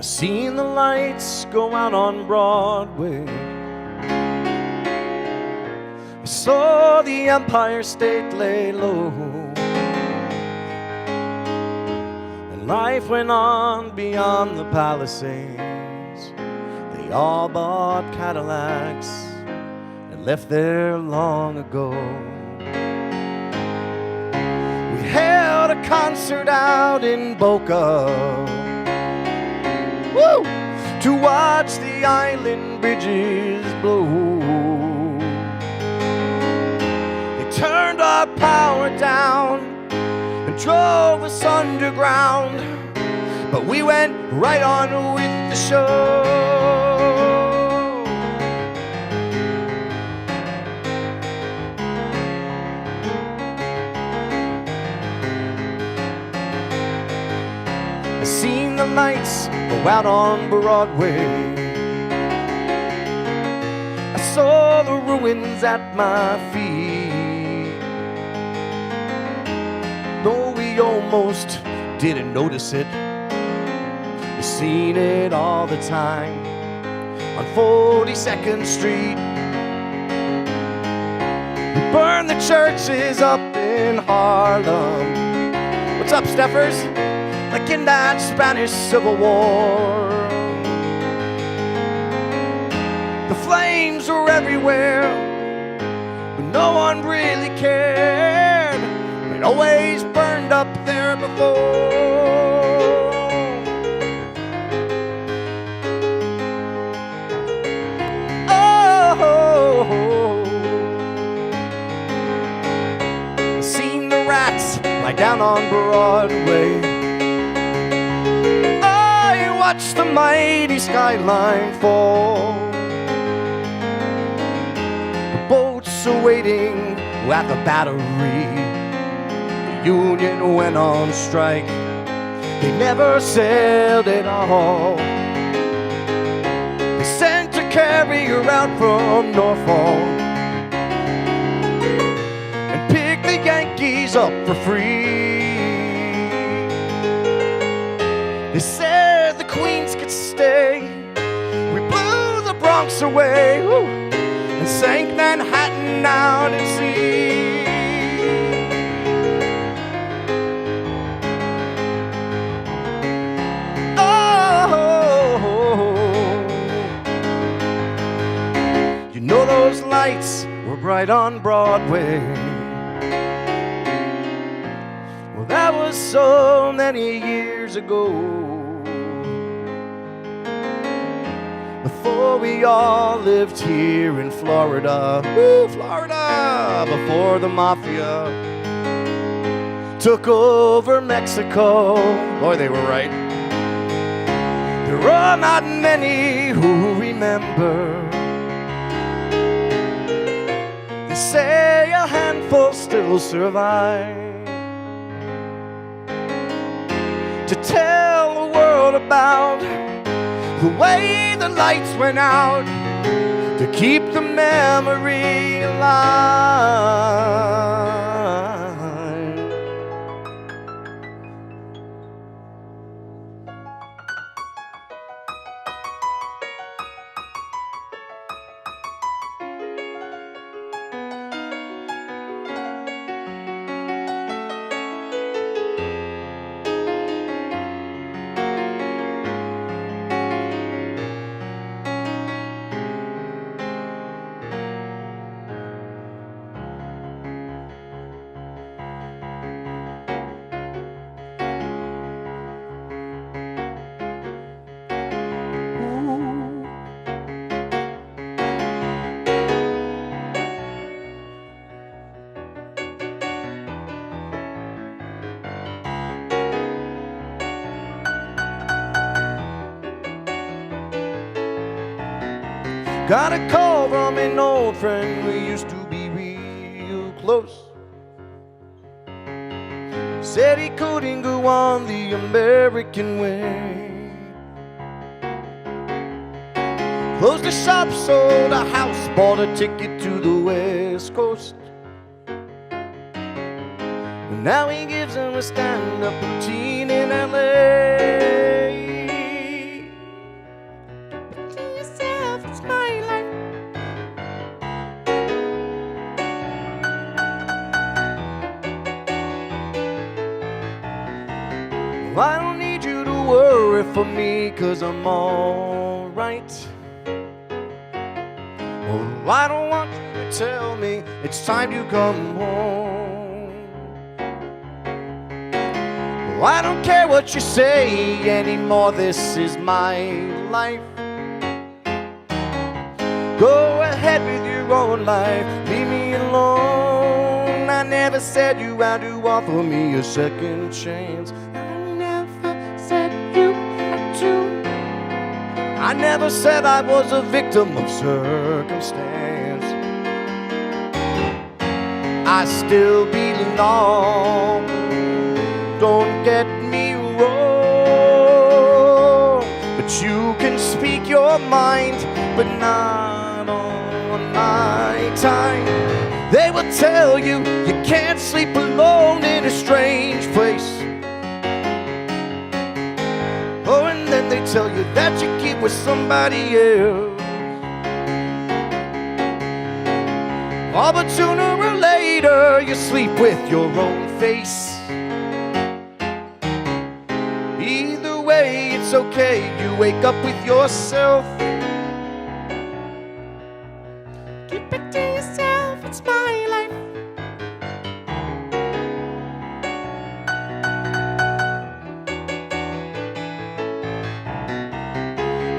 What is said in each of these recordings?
I seen the lights go out on Broadway. I saw the Empire State lay low, and life went on beyond the Palisades. They all bought Cadillacs and left there long ago. We held a concert out in Boca, woo, to watch the island bridges blow. They turned our power down and drove us underground, but we went right on with the show. I seen the lights go out on Broadway. I saw the ruins at my feet. Though we almost didn't notice it, we seen it all the time on 42nd Street. We burned the churches up in Harlem. What's up, Steffers? Like in that Spanish Civil War. The flames were everywhere, but no one really cared. It always burned up there before. Oh, I seen the rats lie down on Broadway. Watch the mighty skyline fall. The boats are waiting at the Battery. The Union went on strike. They never sailed at all. They sent a carrier out from Norfolk and picked the Yankees up for free. They said the Queens could stay. We blew the Bronx away, woo, and sank Manhattan out at sea. Oh, you know those lights were bright on Broadway. Well, that was so many years ago, before we all lived here in Florida. Woo, Florida! Before the mafia took over Mexico. Boy, they were right. There are not many who remember. They say a handful still survive to tell the world about the way the lights went out, to keep the memory alive. Got a call from an old friend, we used to be real close. Said he couldn't go on the American way. Closed the shop, sold a house, bought a ticket to the West Coast. And now he gives him a stand-up routine in LA. I don't need you to worry for me, 'cause I'm alright. Oh, I don't want you to tell me it's time to come home. Oh, I don't care what you say anymore, this is my life. Go ahead with your own life, leave me alone. I never said you had to offer me a second chance. I never said I was a victim of circumstance. I still belong, don't get me wrong. But you can speak your mind, but not on my time. They will tell you you can't sleep alone in a strange place. Oh, and then they tell you that you keep with somebody else. Oh, but sooner or later you sleep with your own face. Either way, it's okay, you wake up with yourself. Keep it to yourself, it's my life.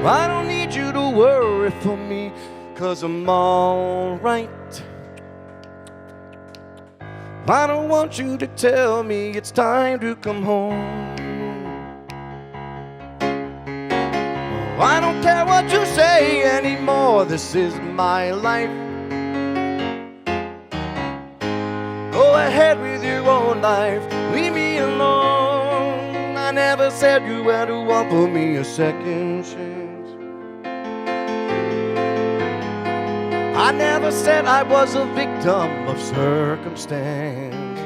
I don't need you to worry for me, 'cause I'm alright. I don't want you to tell me it's time to come home. Oh, I don't care what you say anymore, this is my life. Go ahead with your own life, leave me alone. I never said you had to offer me a second chance. I never said I was a victim of circumstance.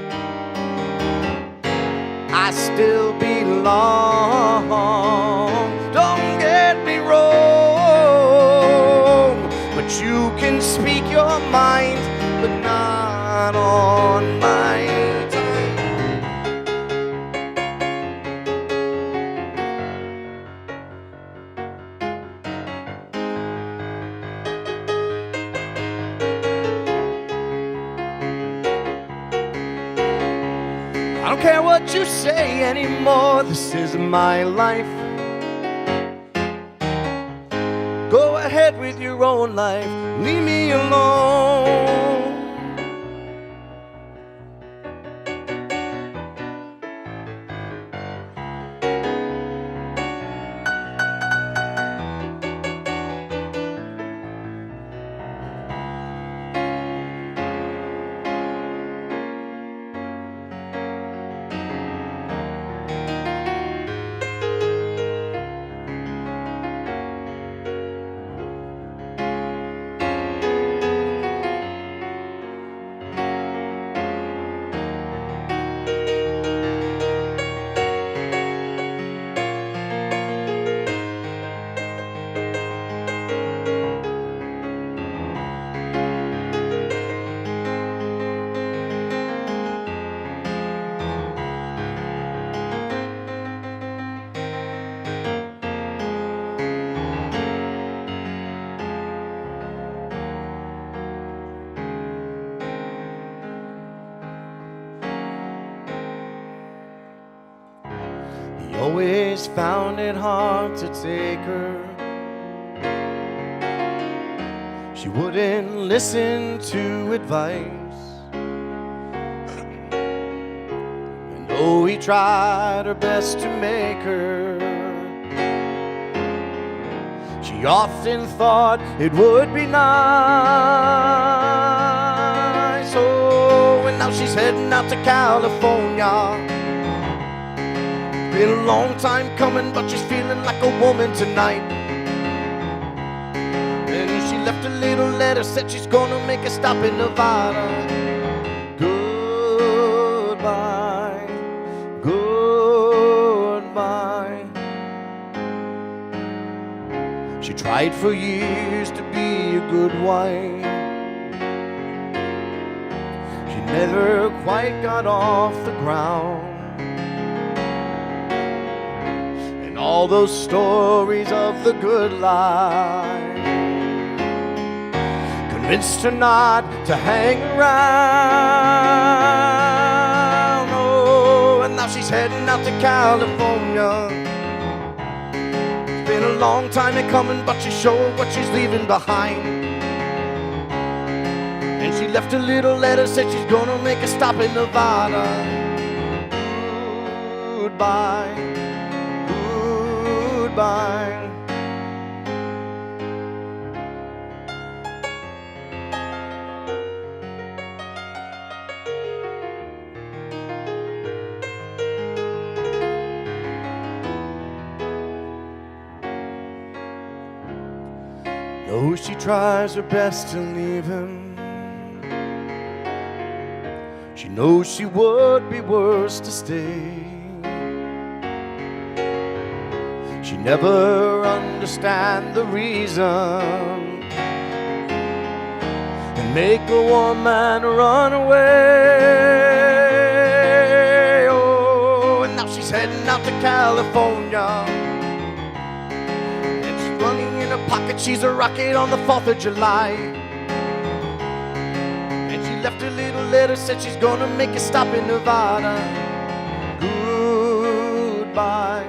I still belong, don't get me wrong. But you can speak your mind, but not on my time. I don't care what you say anymore, this is my life. Go ahead with your own life, leave me alone. Always found it hard to take her. She wouldn't listen to advice. And though he tried her best to make her, she often thought it would be nice. Oh, and now she's heading out to California. Been a long time coming, but she's feeling like a woman tonight. And she left a little letter, said she's gonna make a stop in Nevada. Goodbye, goodbye. She tried for years to be a good wife. She never quite got off the ground. all those stories of the good life. Convinced her not to hang around. Oh, and now she's heading out to California. It's been a long time in coming, but she's sure what she's leaving behind. And she left a little letter, said she's gonna make a stop in Nevada. Goodbye, goodbye. Though she tries her best to leave him, she knows she would be worse to stay. She never understand the reason and make a woman run away. Oh, and now she's heading out to California. Running in her pocket, she's a rocket on the 4th of July. And she left a little letter, said she's gonna make a stop in Nevada. Goodbye,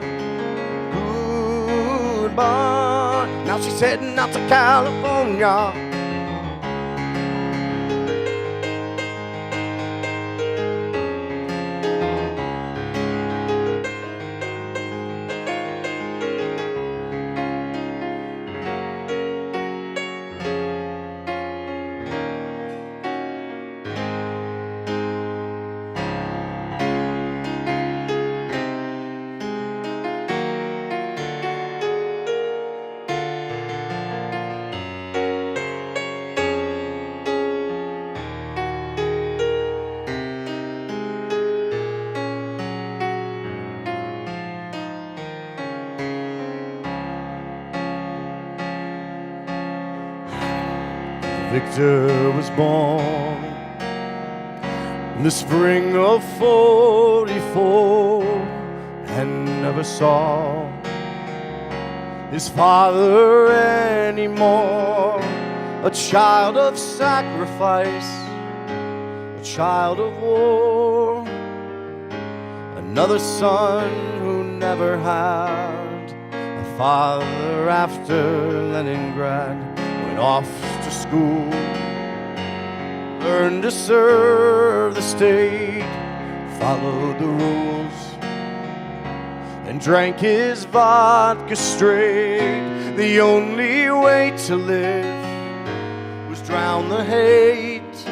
goodbye. Now she's heading out to California. Victor was born in the spring of '44 and never saw his father anymore. A child of sacrifice, a child of war, another son who never had a father after Leningrad. Went off to school, learned to serve the state, followed the rules, and drank his vodka straight. The only way to live was drown the hate.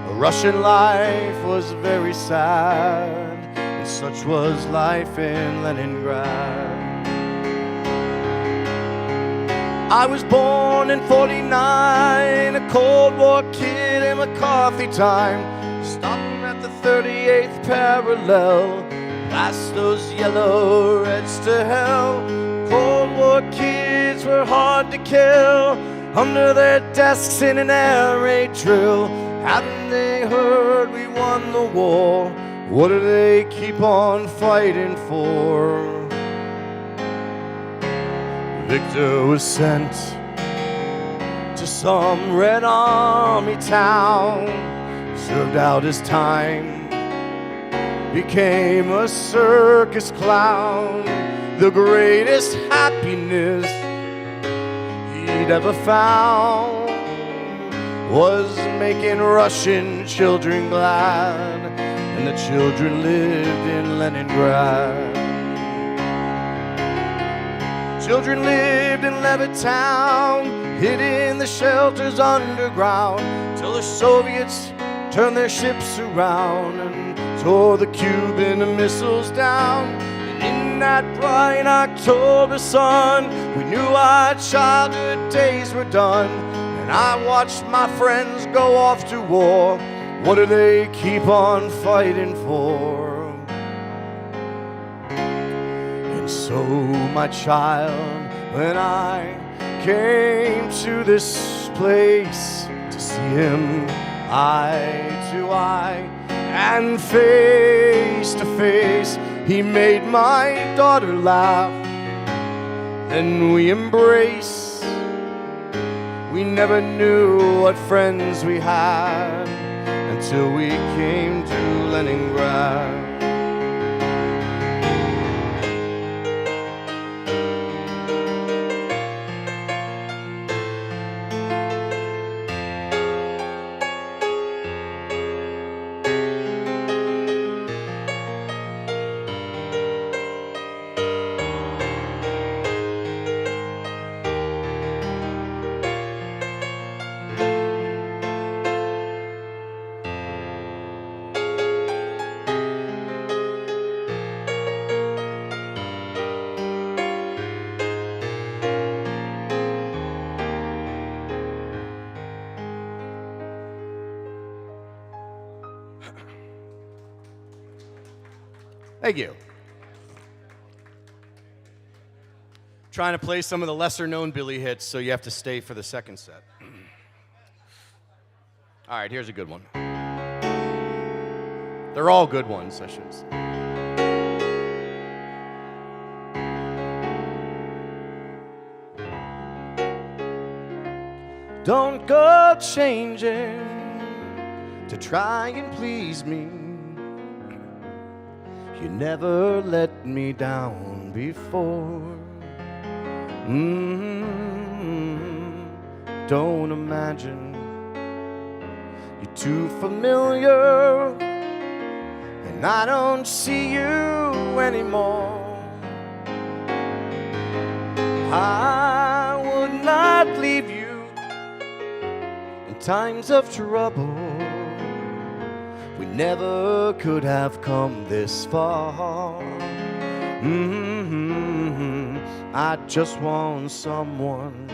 A Russian life was very sad, and such was life in Leningrad. I was born in '49, a Cold War kid in McCarthy time, stopping at the 38th parallel, blast those yellow reds to hell. Cold War kids were hard to kill, under their desks in an air raid drill. Haven't they heard we won the war? What do they keep on fighting for? Victor was sent to some Red Army town, served out his time, became a circus clown. The greatest happiness he'd ever found was making Russian children glad, and the children lived in Leningrad. Children lived in Levittown, hid in the shelters underground, till the Soviets turned their ships around and tore the Cuban missiles down. And in that bright October sun, we knew our childhood days were done. And I watched my friends go off to war. What do they keep on fighting for? And so, my child, when I came to this place to see him eye to eye and face to face, He made my daughter laugh. Then we embrace. We never knew what friends we had until we came to Leningrad. Thank you. Trying to play some of the lesser-known Billy hits, so you have to stay for the second set. All right, here's a good one. They're all good ones, I should say. Don't go changing to try and please me. You never let me down before. Don't imagine you're too familiar, and I don't see you anymore. I would not leave you in times of trouble. We never could have come this far. I just want someone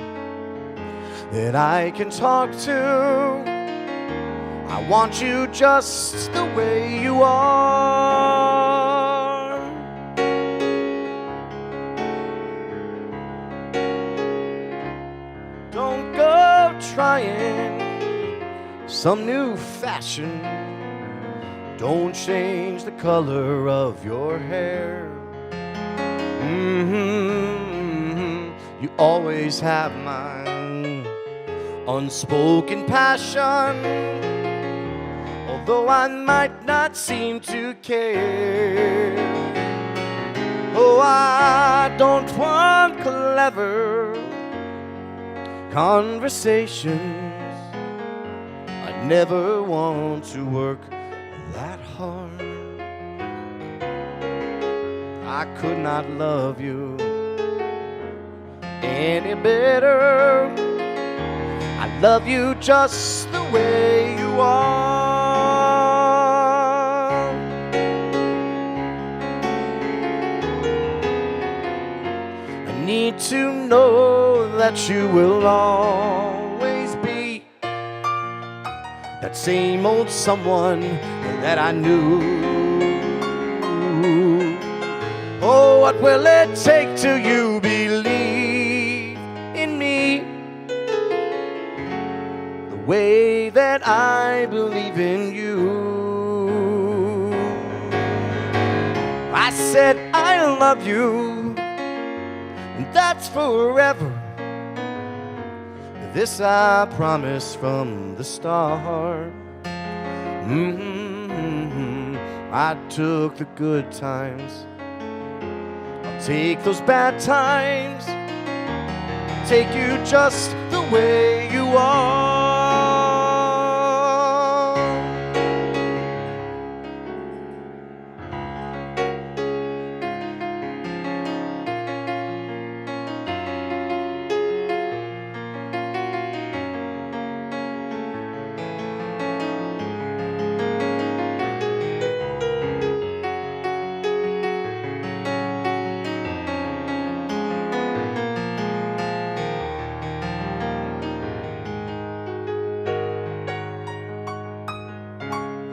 that I can talk to. I want you just the way you are. Don't go trying some new fashion. Don't change the color of your hair. You always have my unspoken passion, although I might not seem to care. Oh, I don't want clever conversations. I never want to work that hard. I could not love you any better. I love you just the way you are. I need to know that you will always be that same old someone that I knew. Oh, what will it take till you believe in me the way that I believe in you? I said I love you, and that's forever. This I promise from the start. I took the good times, I'll take those bad times, take you just the way you are.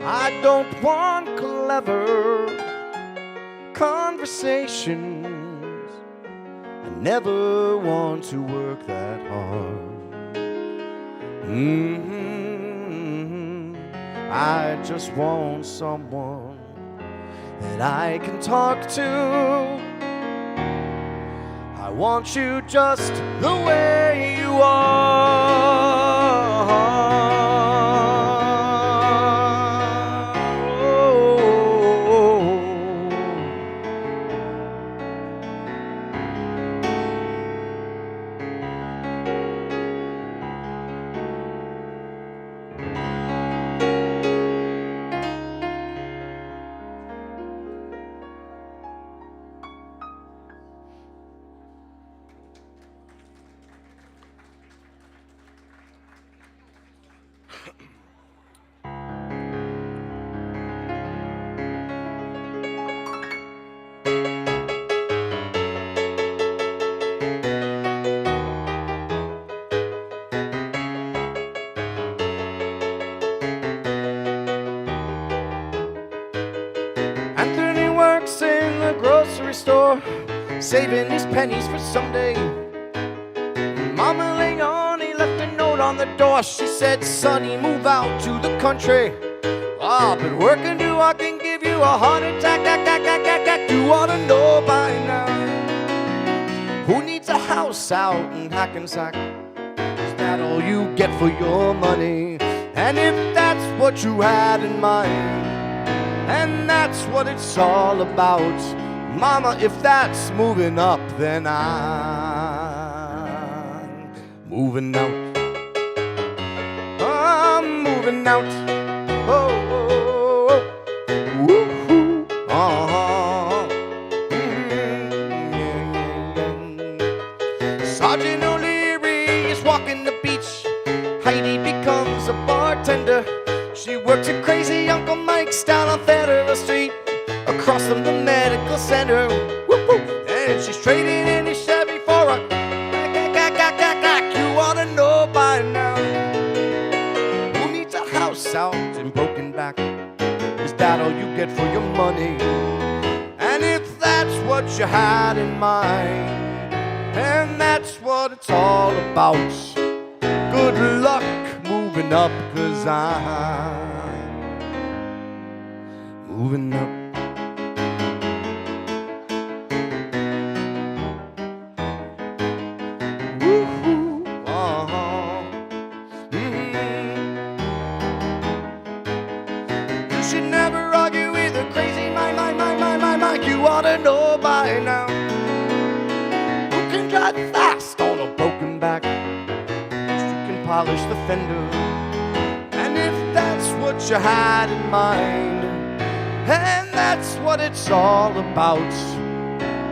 I don't want clever conversations. I never want to work that hard. I just want someone that I can talk to. I want you just the way you are. Anthony works in the grocery store, saving his pennies for someday. Mama Leone left a note on the door. She said, "Sonny, move out to the country. Ah, but working too hard can give you a heart attack. You ought to know by now. Who needs a house out in Hackensack? Is that all you get for your money? And if that's what you had in mind, and that's what it's all about, Mama, if that's moving up, then I'm moving out. I'm moving out. Oh, oh, oh. Woo-hoo. Sergeant O'Leary is walking the beach. Heidi becomes a bartender. She works at Crazy Uncle Mike's down on Federal Street, across from the medical center. Whoop-whoop. And she's trading in a Chevy for a you ought to know by now. Who needs a house out in Broken Back? Is that all you get for your money? And if that's what you had in mind, and that's what it's all about, good luck moving up, 'cause I'm moving up. Woo-hoo. You should never argue with a crazy Mike. You ought to know by now. Who can drive fast on a broken back? You can polish the fender. And if that's what you had in mind, and that's what it's all about,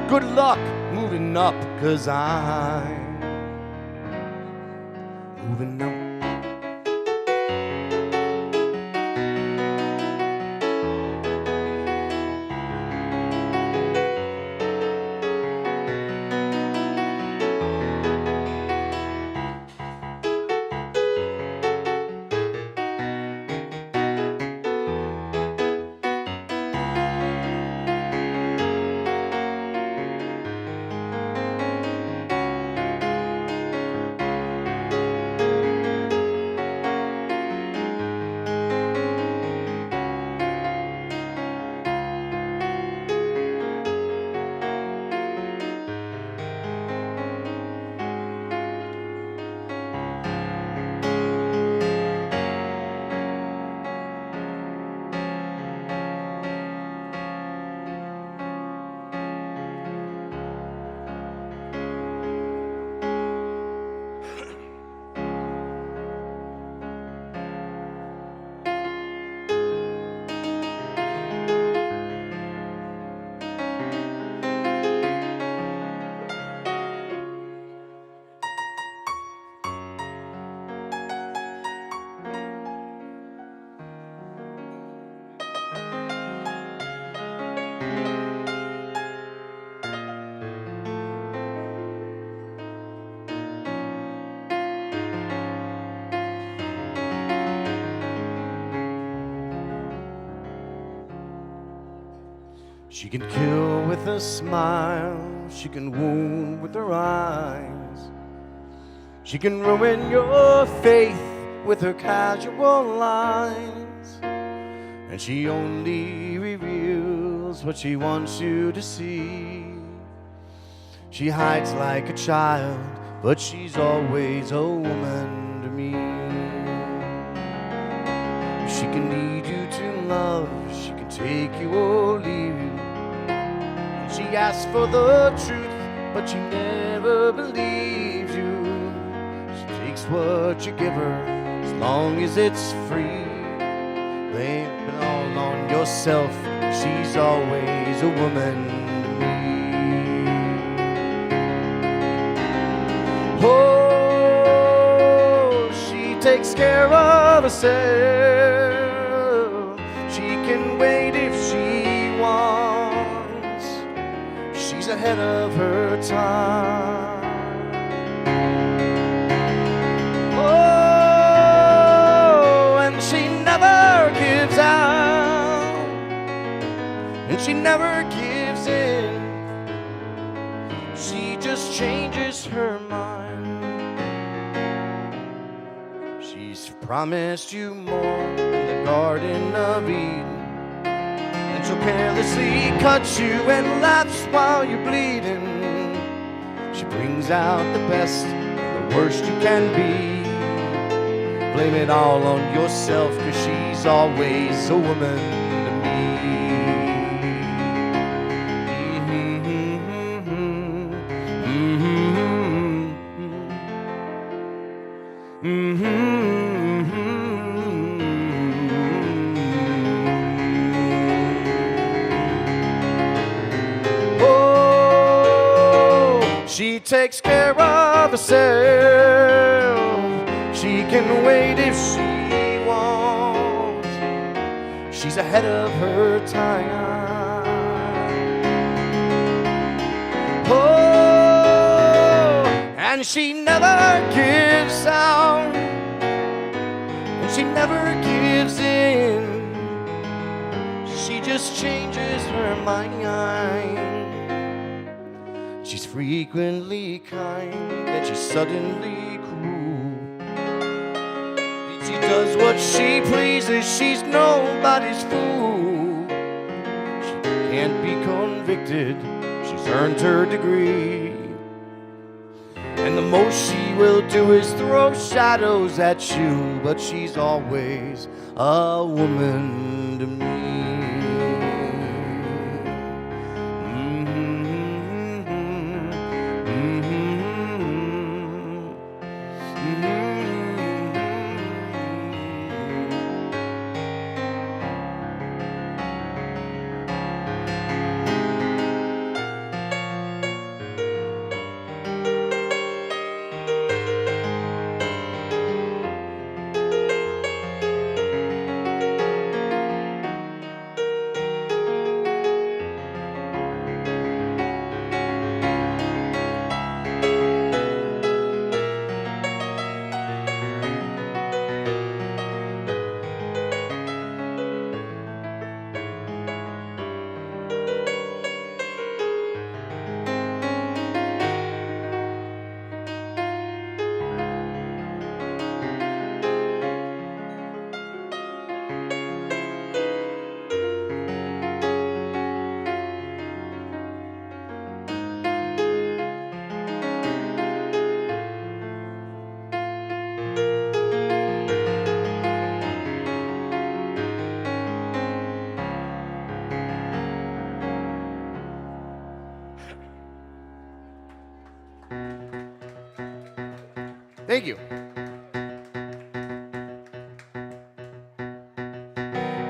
good luck moving up, 'cause I'm moving up. She can kill with a smile, she can wound with her eyes. She can ruin your faith with her casual lines. And she only reveals what she wants you to see. She hides like a child, but she's always a woman to me. She can lead you to love, she can take you or leave you. And she asks for the truth, but she never believes you. She takes what you give her, as long as it's free. Blame it all on yourself, she's always a woman to me. Oh, she takes care of herself. She can wait if she wants. She's ahead of her time. Gives out, and she never gives in. She just changes her mind. She's promised you more in the Garden of Eden, and she'll carelessly cut you and laughs while you're bleeding. She brings out the best and the worst you can be. Blame it all on yourself, 'cause she's always a woman to me. Oh, she takes care of herself. She can wait if she wants. She's ahead of her time. Oh, and she never gives out, and she never gives in. She just changes her mind. She's frequently kind, and she's suddenly cruel. She does what she pleases, she's nobody's fool. She can't be convicted, she's earned her degree. And the most she will do is throw shadows at you, but she's always a woman to me. Thank you.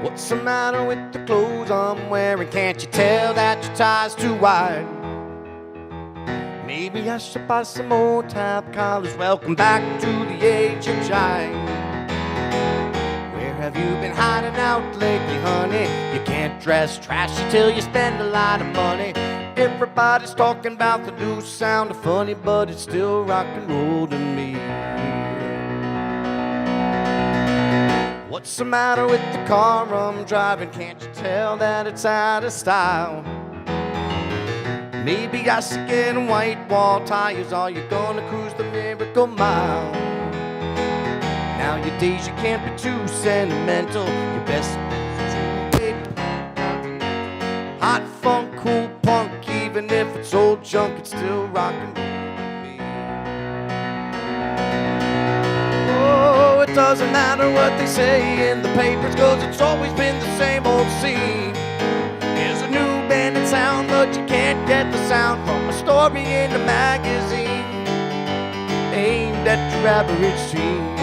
What's the matter with the clothes I'm wearing? Can't you tell that your tie's too wide? Maybe I should buy some old tab collars. Welcome back to the age of jive. Where have you been hiding out lately, honey? You can't dress trashy till you spend a lot of money. Everybody's talking about the new sound of funny, but it's still rock and roll to me. What's the matter with the car I'm driving? Can't you tell that it's out of style? Maybe I should get white wall tires. Are you gonna cruise the miracle mile? Nowadays you can't be too sentimental. Your best to wait. Hot funk, cool punk, even if it's old junk, it's still rockin' to me. Oh, it doesn't matter what they say in the papers, 'cause it's always been the same old scene. There's a new band in town, but you can't get the sound from a story in a magazine aimed at your average teen.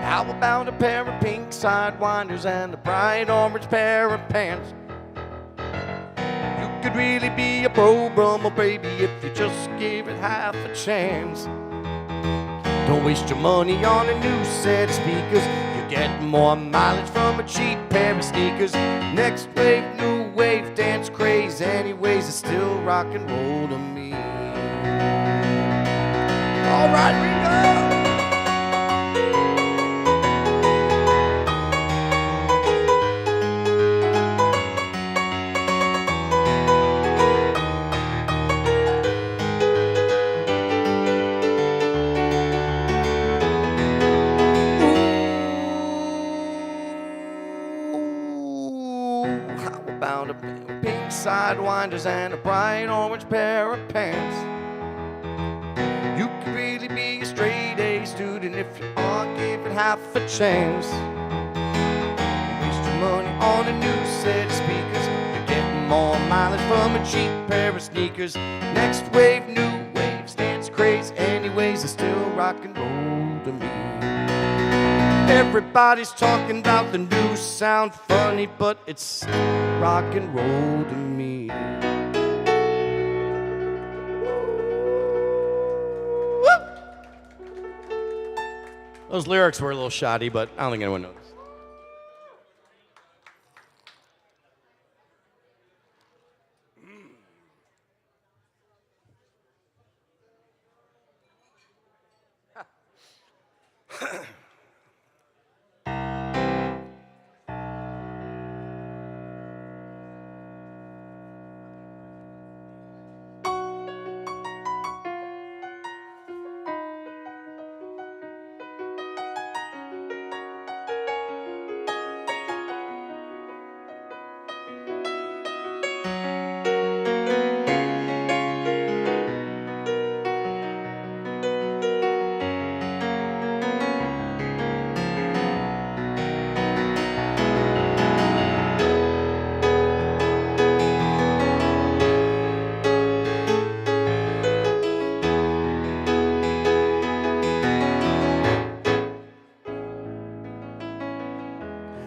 How about a pair of pink sidewinders and a bright orange pair of pants? You could really be a pro-Brummel, baby, if you just give it half a chance. Don't waste your money on a new set of speakers. You get more mileage from a cheap pair of sneakers. Next wave, new wave, dance craze. Anyways, it's still rock and roll to me. All right, Ringo! About a pink sidewinders and a bright orange pair of pants. You could really be a straight A student if you are given half a chance. Waste your money on a new set of speakers. You're getting more mileage from a cheap pair of sneakers. Next wave, new waves, dance craze. Anyways, it's still rock and roll to me. Everybody's talking about the new sound, funny, but it's rock and roll to me. Woo! Those lyrics were a little shoddy, but I don't think anyone noticed.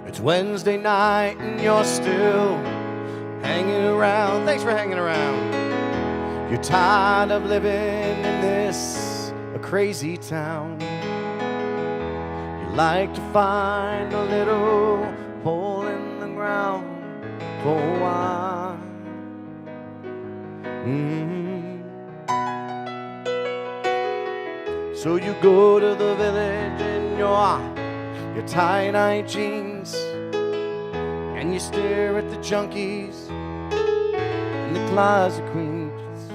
It's Wednesday night and you're still hanging around. Thanks for hanging around. You're tired of living in this a crazy town. You like to find a little hole in the ground for a while. So you go to the village in your tie-dye jeans, and you stare at the junkies and the closet queens.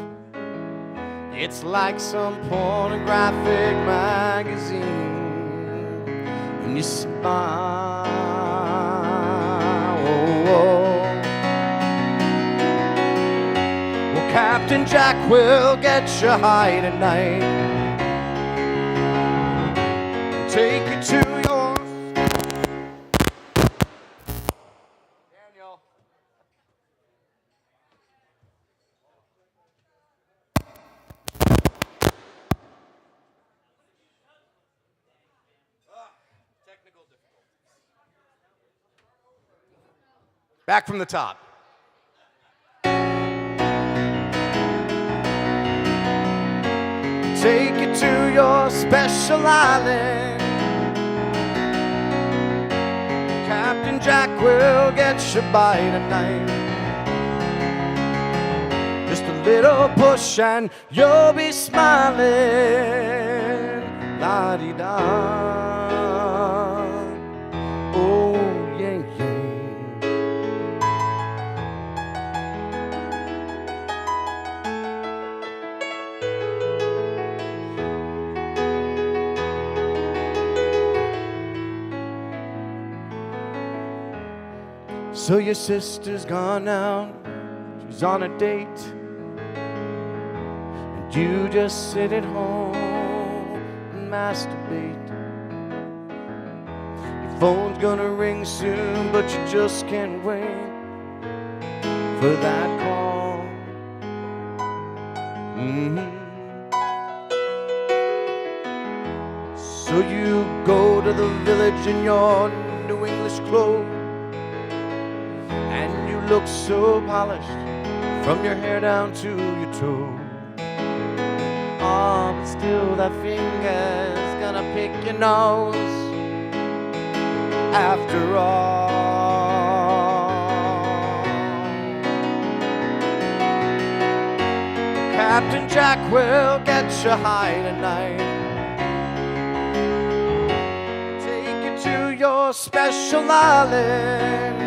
It's like some pornographic magazine, and you smile. Well, Captain Jack will get you high tonight, take you to your Daniel. Technical difficulties. Back from the top. Take you to your special island. Captain Jack will get you by tonight. Just a little push and you'll be smiling. La-di-da. Oh, yeah, yeah. So your sister's gone out, she's on a date, and you just sit at home and masturbate. Your phone's gonna ring soon, but you just can't wait for that call. So you go to the village in your new English clothes, and you look so polished from your hair down to your toes. Oh, but still that finger's gonna pick your nose after all. Captain Jack will get you high tonight, take you to your special island.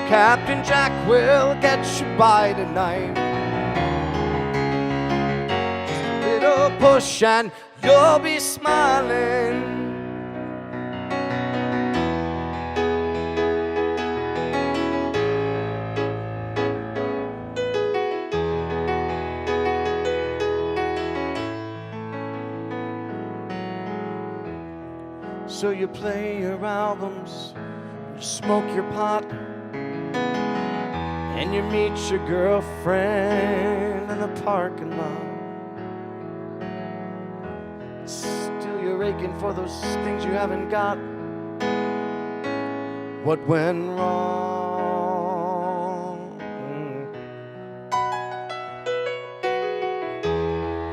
Captain Jack will get you by tonight. Just a little push and you'll be smiling. So you play your albums, you smoke your pot, and you meet your girlfriend in the parking lot. Still you're aching for those things you haven't got. What went wrong?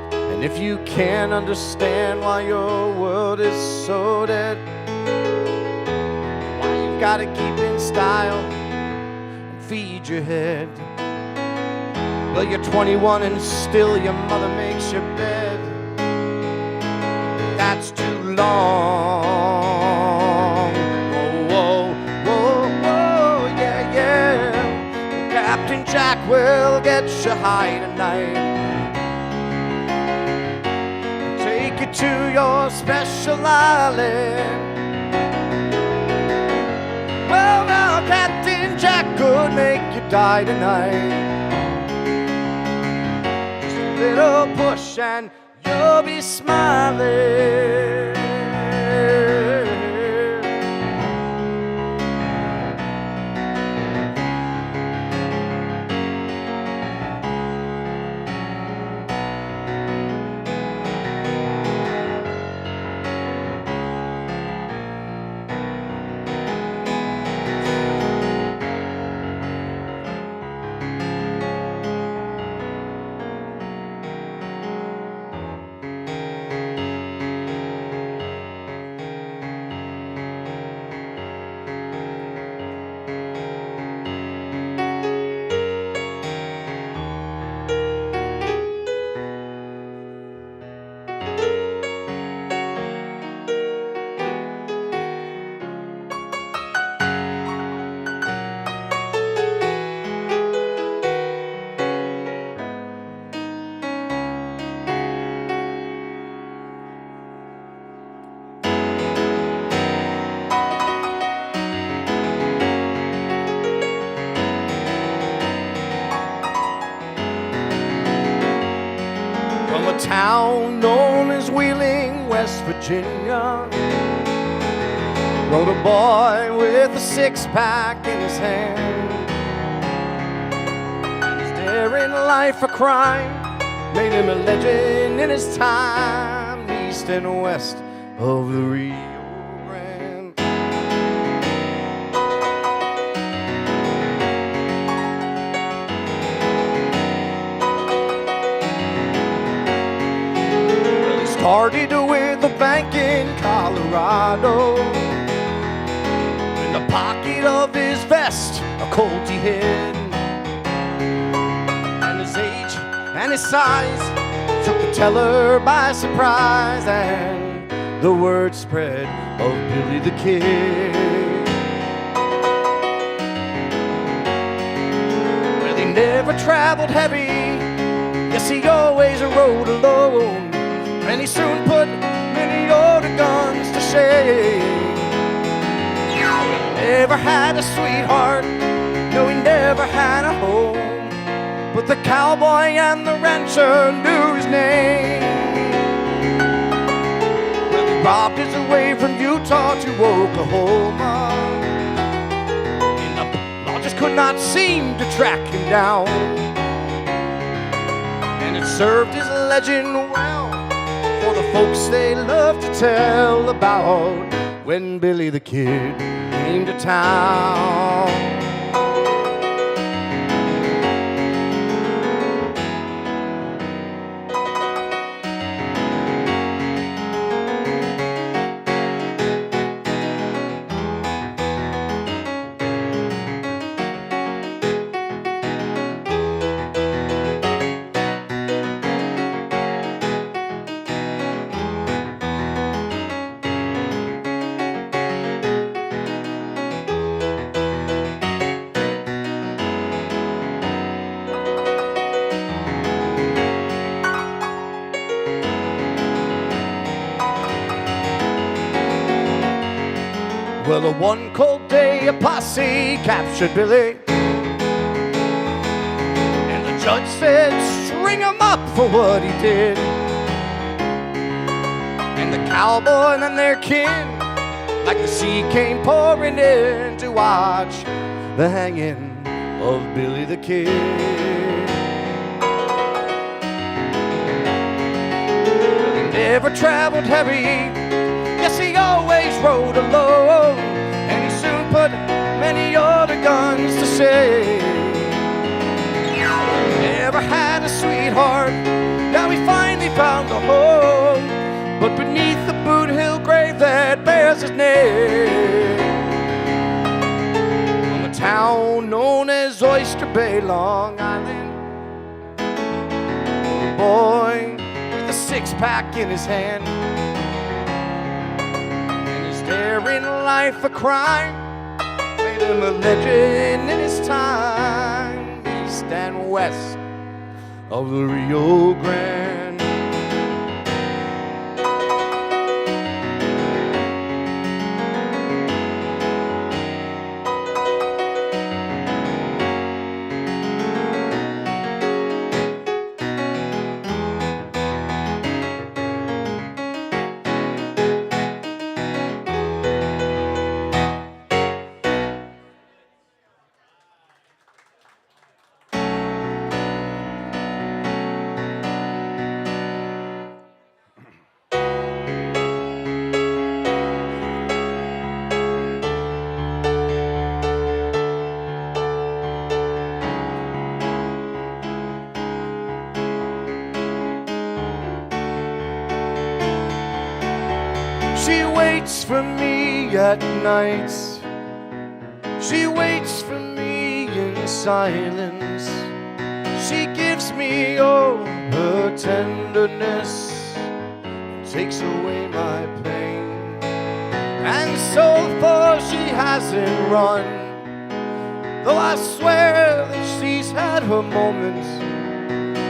And if you can't understand why your world is so dead, why you've gotta keep in style, feed your head. Well, you're 21 and still your mother makes your bed. That's too long. Whoa, whoa, whoa, whoa, yeah, yeah. Captain Jack will get you high tonight and take you to your special island. Well, now Captain Jack could make you die tonight. Just a little push and you'll be smiling. From a town known as Wheeling, West Virginia, rode a boy with a six-pack in his hand. His daring life for crime made him a legend in his time, east and west of the Rio Grande. Well, he started with a bank in Colorado. In the pocket of his vest, a Colt he hid. And his age and his size took the teller by surprise, and the word spread of Billy the Kid. Well, he never traveled heavy, yes, he always rode alone, and he soon put many older guns to shame. never had a sweetheart, no, he never had a home, but the cowboy and the rancher knew his name. Well, he robbed his way from Utah to Oklahoma, and the law just could not seem to track him down. And it served his legend well for the folks they love to tell about when Billy the Kid came to town. Well, one cold day, a posse captured Billy, and the judge said, string him up for what he did. And the cowboy and their kin, like the sea, came pouring in to watch the hanging of Billy the Kid. He never traveled heavy, yes, he always rode alone, and he soon put many other guns to shame. Never had a sweetheart, now he finally found a home, but beneath the Boot Hill grave that bears his name, on the town known as Oyster Bay, Long Island, a boy with a six-pack in his hand, in life a crime made him a legend in his time, east and west of the Rio Grande. She waits for me at nights, she waits for me in silence. She gives me all her tenderness and takes away my pain. And so far she hasn't run, though I swear that she's had her moments.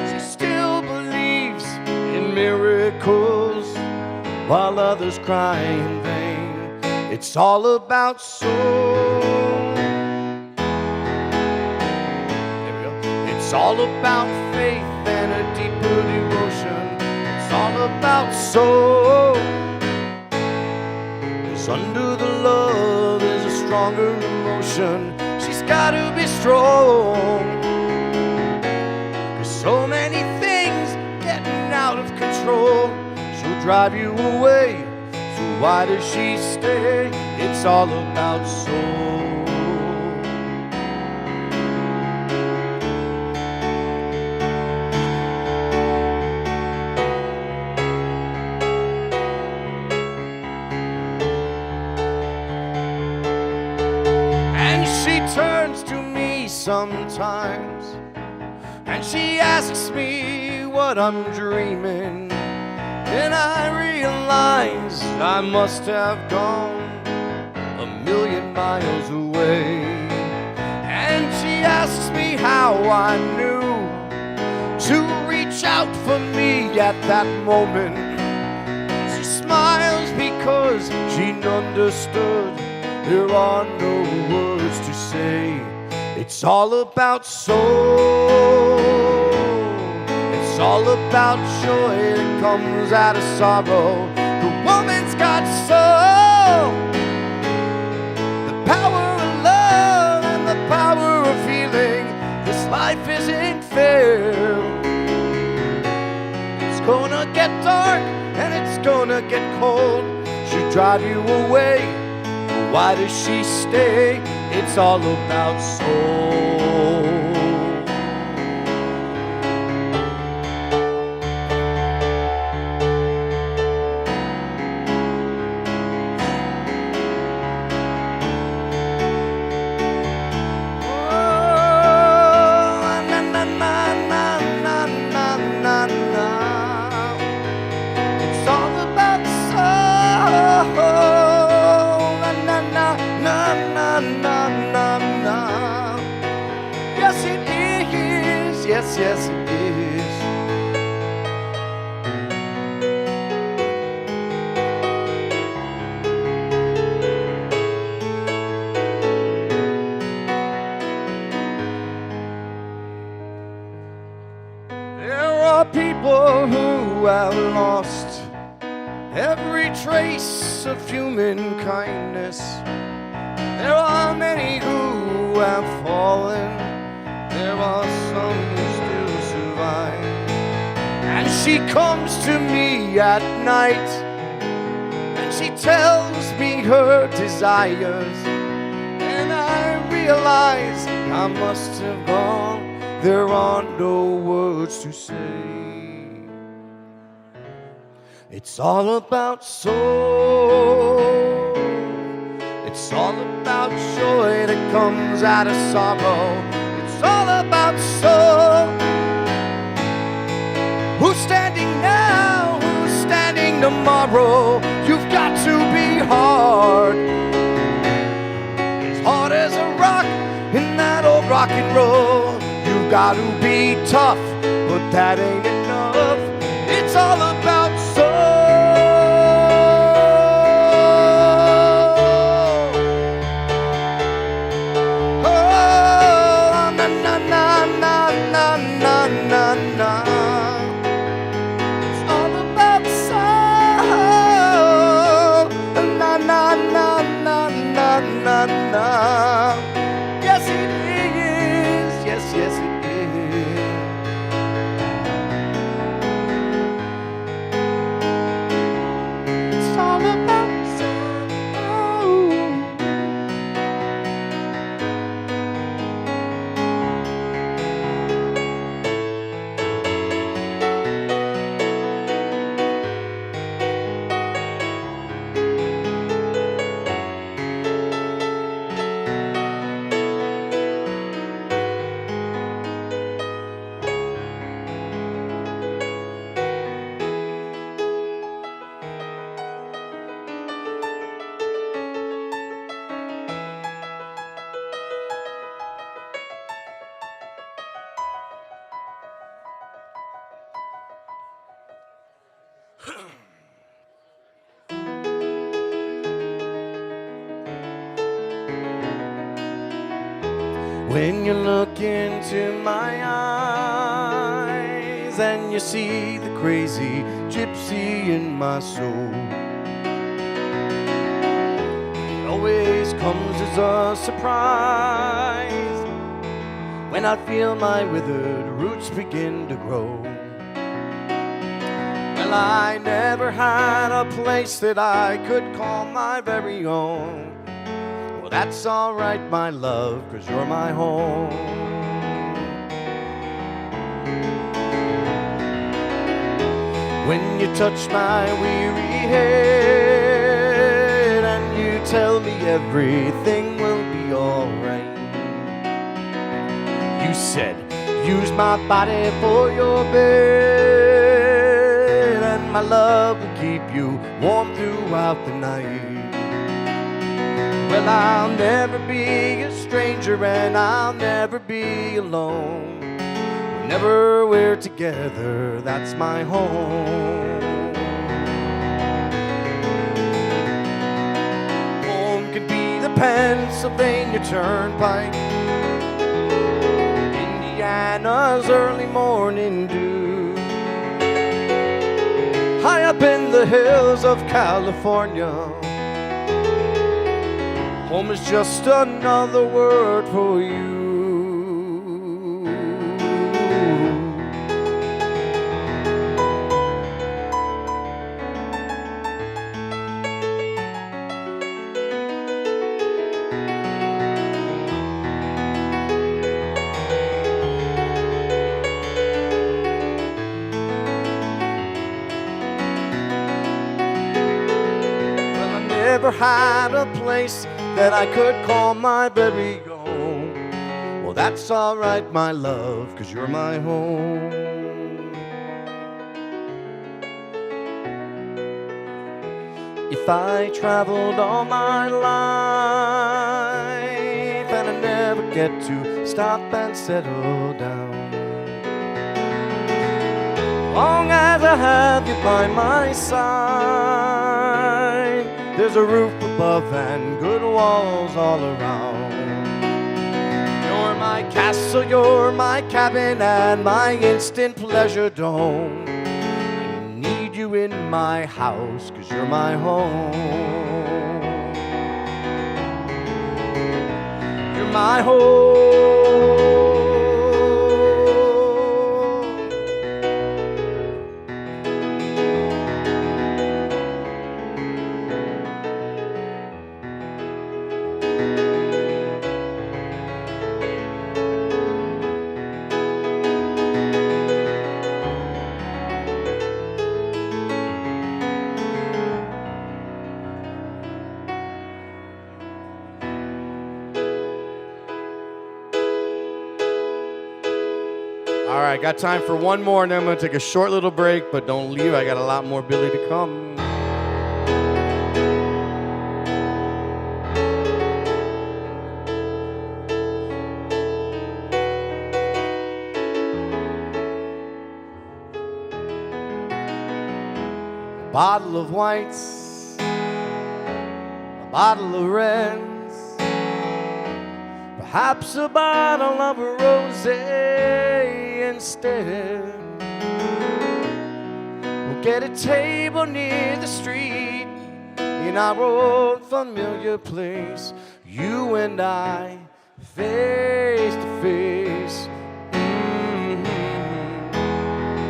She still believes in miracles while others cry in vain. It's all about soul. There we go. It's all about faith and a deeper devotion. It's all about soul. 'Cause under the love is a stronger emotion. She's gotta be strong. 'Cause so many things getting out of control. She'll drive you away, so why does she stay? It's all about soul. And she turns to me sometimes, and she asks me what I'm dreaming. And I realize I must have gone a million miles away. And she asks me how I knew to reach out for me at that moment. She smiles because she understood There are no words to say. It's all about soul. It's all about joy that comes out of sorrow. The woman's got soul, the power of love and the power of healing. This life isn't fair. It's gonna get dark and it's gonna get cold. She'll drive you away. Why does she stay? It's all about soul. Yes, it is. Yes, yes, it is. There are people who have lost every trace of human kindness. There are many who have fallen. There are some who still survive. And she comes to me at night and she tells me her desires. And I realize I must have gone. There are no words to say. It's all about soul. It's all about joy that comes out of sorrow. It's all about soul. Who's standing now? Who's standing tomorrow? You've got to be hard. As hard as a rock in that old rock and roll. You've got to be tough, but that ain't enough. It's all about soul. It's all about soul. Na na na na na na na. Yes it is. Yes, yes it is. It's all about soul. When you look into my eyes and you see the crazy gypsy in my soul, it always comes as a surprise when I feel my withered roots begin to grow. Well, I never had a place that I could call my very own. That's all right, my love, 'cause you're my home. When you touch my weary head and you tell me everything will be alright. You said, use my body for your bed, and my love will keep you warm throughout the night. Well, I'll never be a stranger and I'll never be alone. Whenever we're together, that's my home. Home can be the Pennsylvania Turnpike, Indiana's early morning dew. High up in the hills of California, home is just another word for you. Never had a place that I could call my very own. Well, that's alright, my love, 'cause you're my home. If I traveled all my life and I never get to stop and settle down, long as I have you by my side, there's a roof above and good walls all around. You're my castle, you're my cabin, and my instant pleasure dome. I need you in my house, 'cause you're my home. You're my home. All right, got time for one more, and then I'm going to take a short little break, but don't leave. I got a lot more Billy to come. A bottle of whites, a bottle of reds, perhaps a bottle of rosé instead. We'll get a table near the street in our old familiar place, you and I, face to face.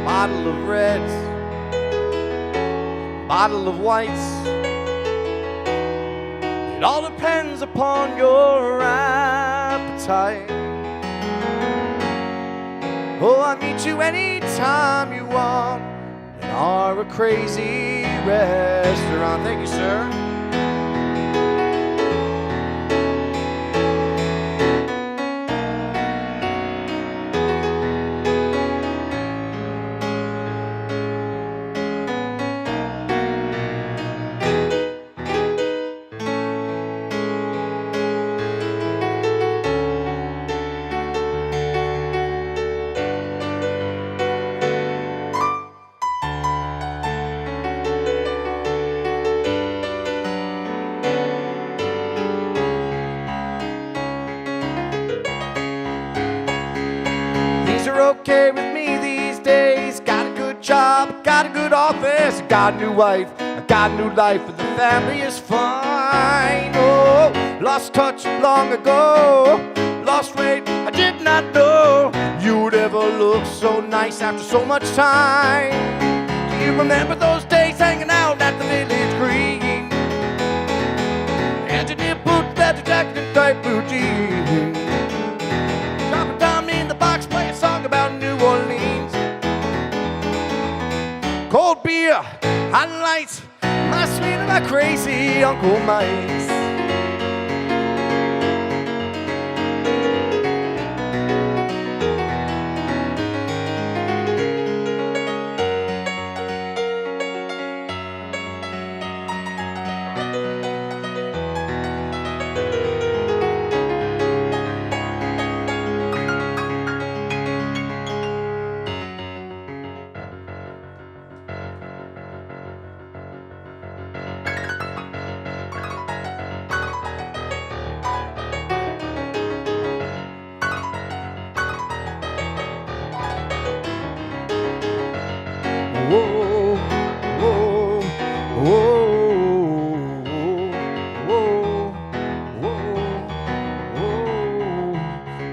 Bottle of reds, bottle of whites, it all depends upon your appetite. Oh, I'll meet you anytime you want in our crazy restaurant. Thank you, sir. Okay with me these days. Got a good job, got a good office, got a new wife, I got a new life, and the family is fine. Oh, lost touch long ago, lost weight, I did not know you'd ever look so nice after so much time. Do you remember those days hanging out at the Village Green? Engineer boots, leather jacket, and tight blue jeans. Drop a dime in the box, play a song about New Orleans. Cold beer, hot lights, my sweet and my crazy Uncle Mike's.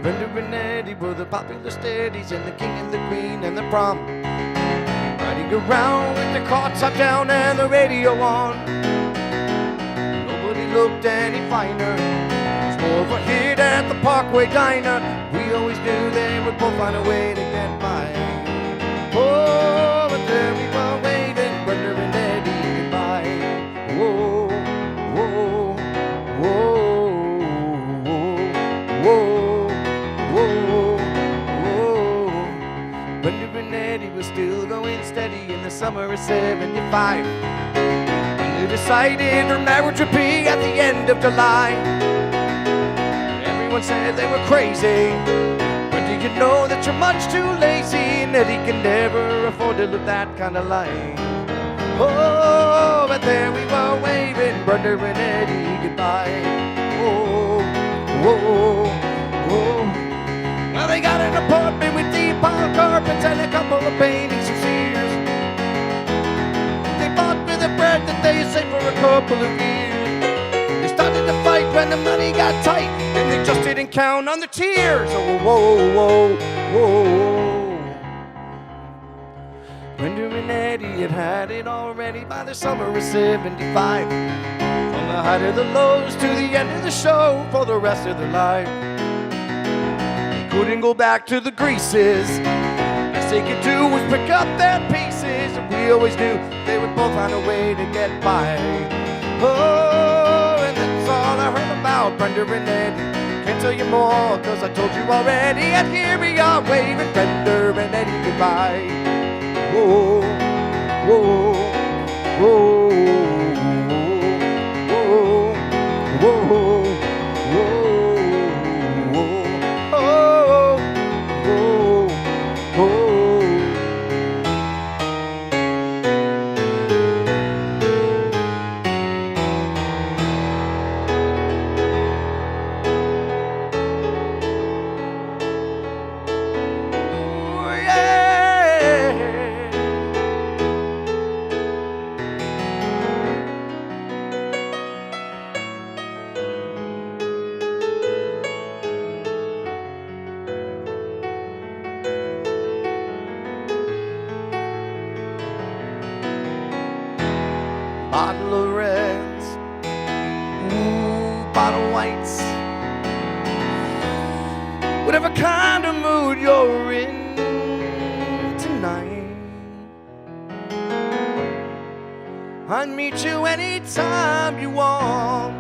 Brenda and Eddie were the popular steadies and the king and the queen and the prom. Riding around with the car top down and the radio on. Nobody looked any finer. It's more of a hit at the Parkway Diner. We always knew they would both find a way to get by. Oh, but there we were waving Brenda and Eddie goodbye. Whoa, whoa, whoa, whoa, whoa, whoa. Brenda and Eddie was still going steady in the summer of '75. When they decided their marriage would be at the end of July. Everyone said they were crazy. But do you know that you're much too lazy? And Eddie can never afford to live that kind of life. Oh, but there we were waving Brenda and Eddie goodbye. Oh, whoa, whoa. Well, they got an apartment with deep pile carpets and a couple of paintings from Sears. They bought with the bread that they saved for a couple of years. They started to fight when the money got tight, and they just didn't count on the tears. Oh, whoa, whoa, whoa. Brenda and Eddie had it already by the summer of '75. From the height of the lows to the end of the show for the rest of their life. They couldn't go back to the greases. Best they could do was pick up their pieces. And we always knew they would both find a way to get by. Oh, and that's all I heard about Brenda and Eddie. Can't tell you more, cause I told you already. And here we are waving Brenda and Eddie goodbye. Whoa, whoa, whoa, whoa, whoa, whoa, bottle of reds, ooh, bottle whites. Whatever kind of mood you're in tonight, I'd meet you anytime you want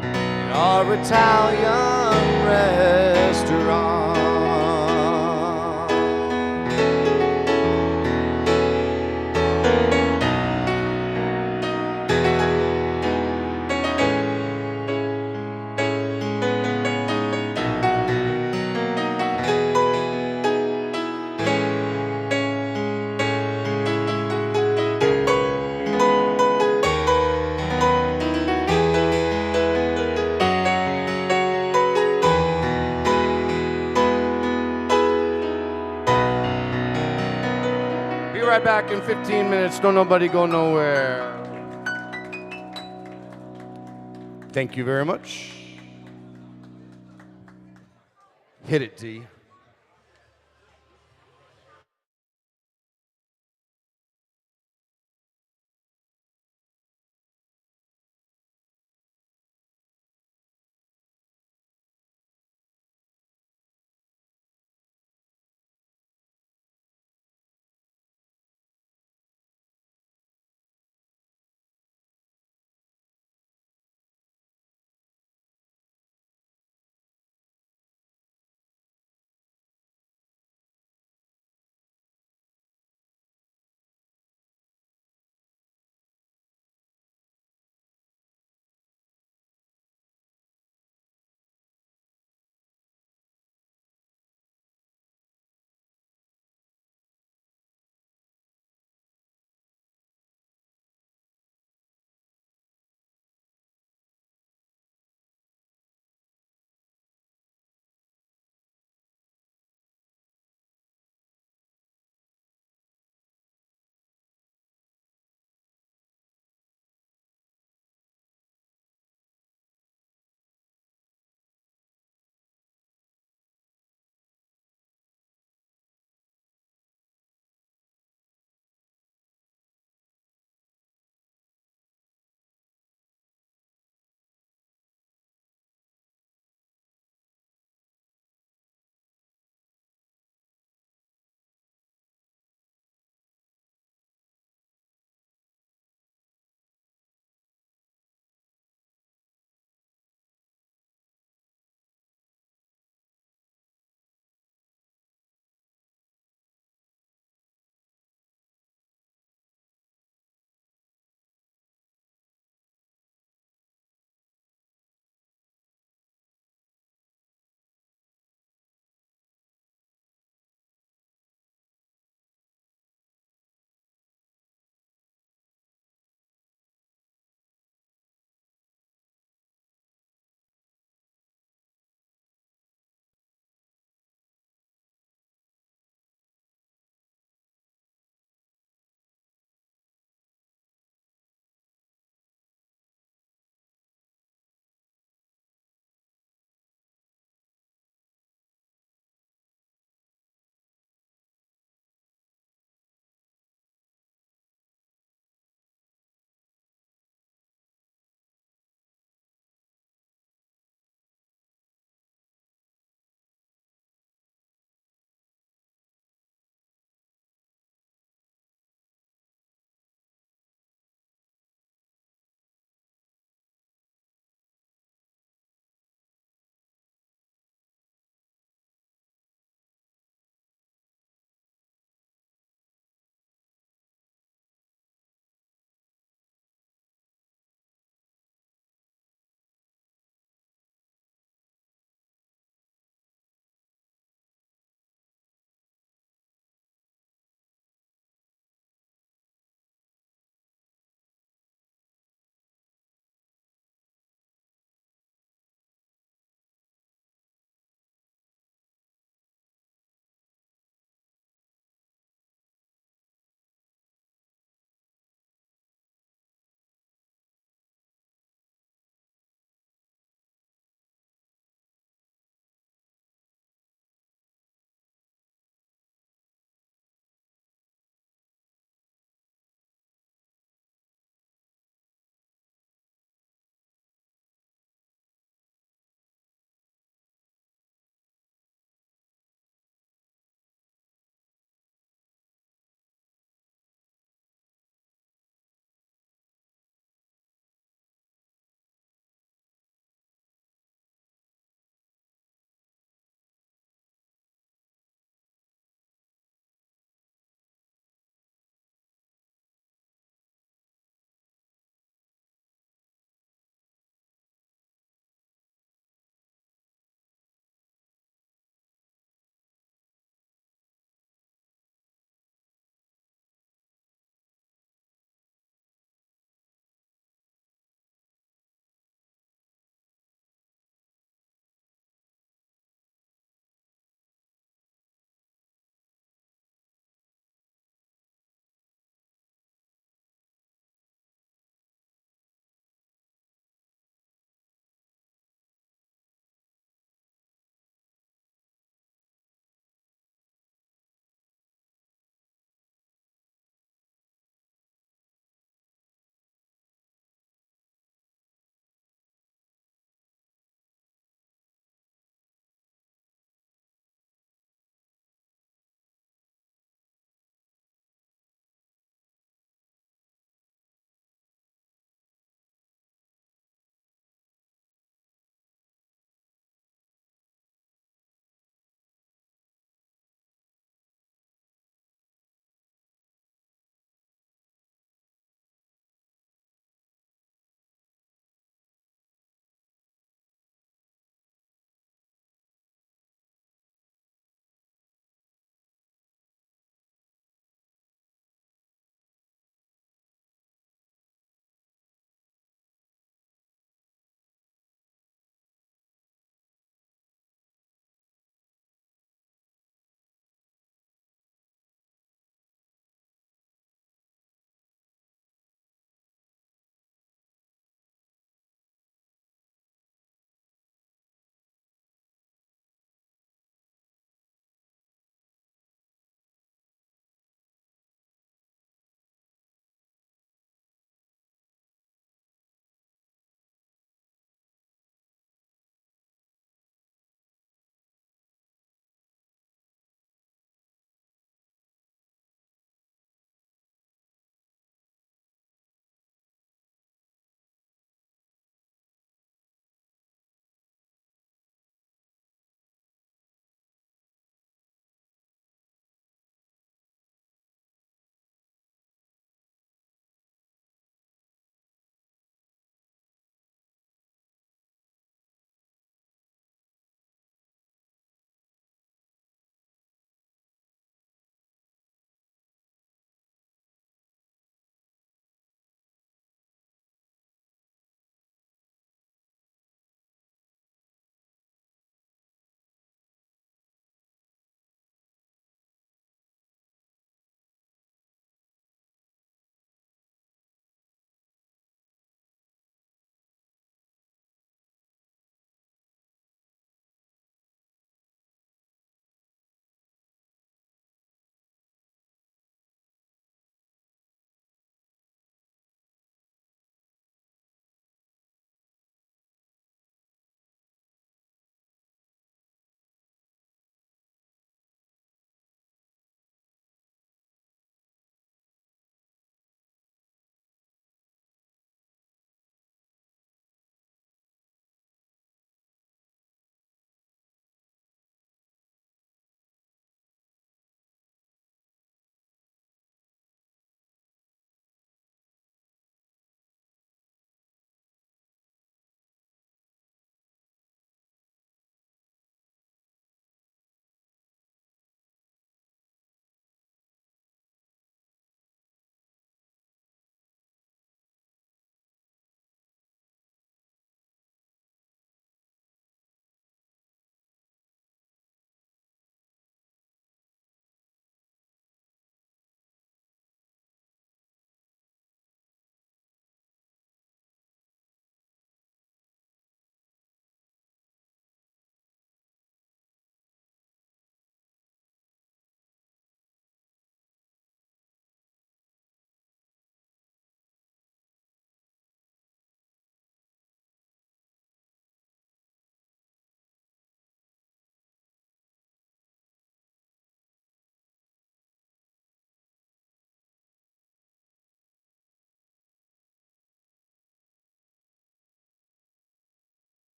in our Italian restaurant. Be right back in 15 minutes. Don't nobody go nowhere. Thank you very much. Hit it, D.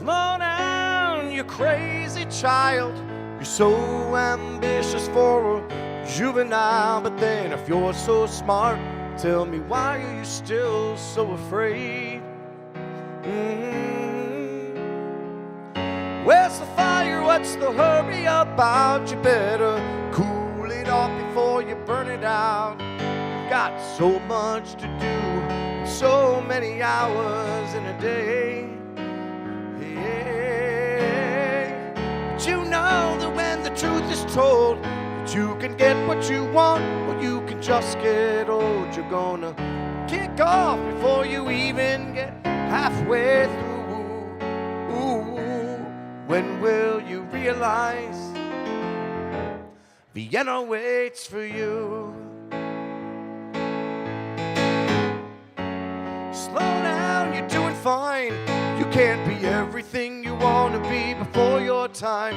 Slow down, you crazy child. You're so ambitious for a juvenile, but then if you're so smart, tell me why are you still so afraid? Where's the fire? What's the hurry about? You better cool it off before you burn it out. You've got so much to do, so many hours in a day. But you know that when the truth is told, that you can get what you want, or you can just get old. You're gonna kick off before you even get halfway through. When will you realize Vienna waits for you? Slow down, you're doing fine. You can't be everything you want to be before your time.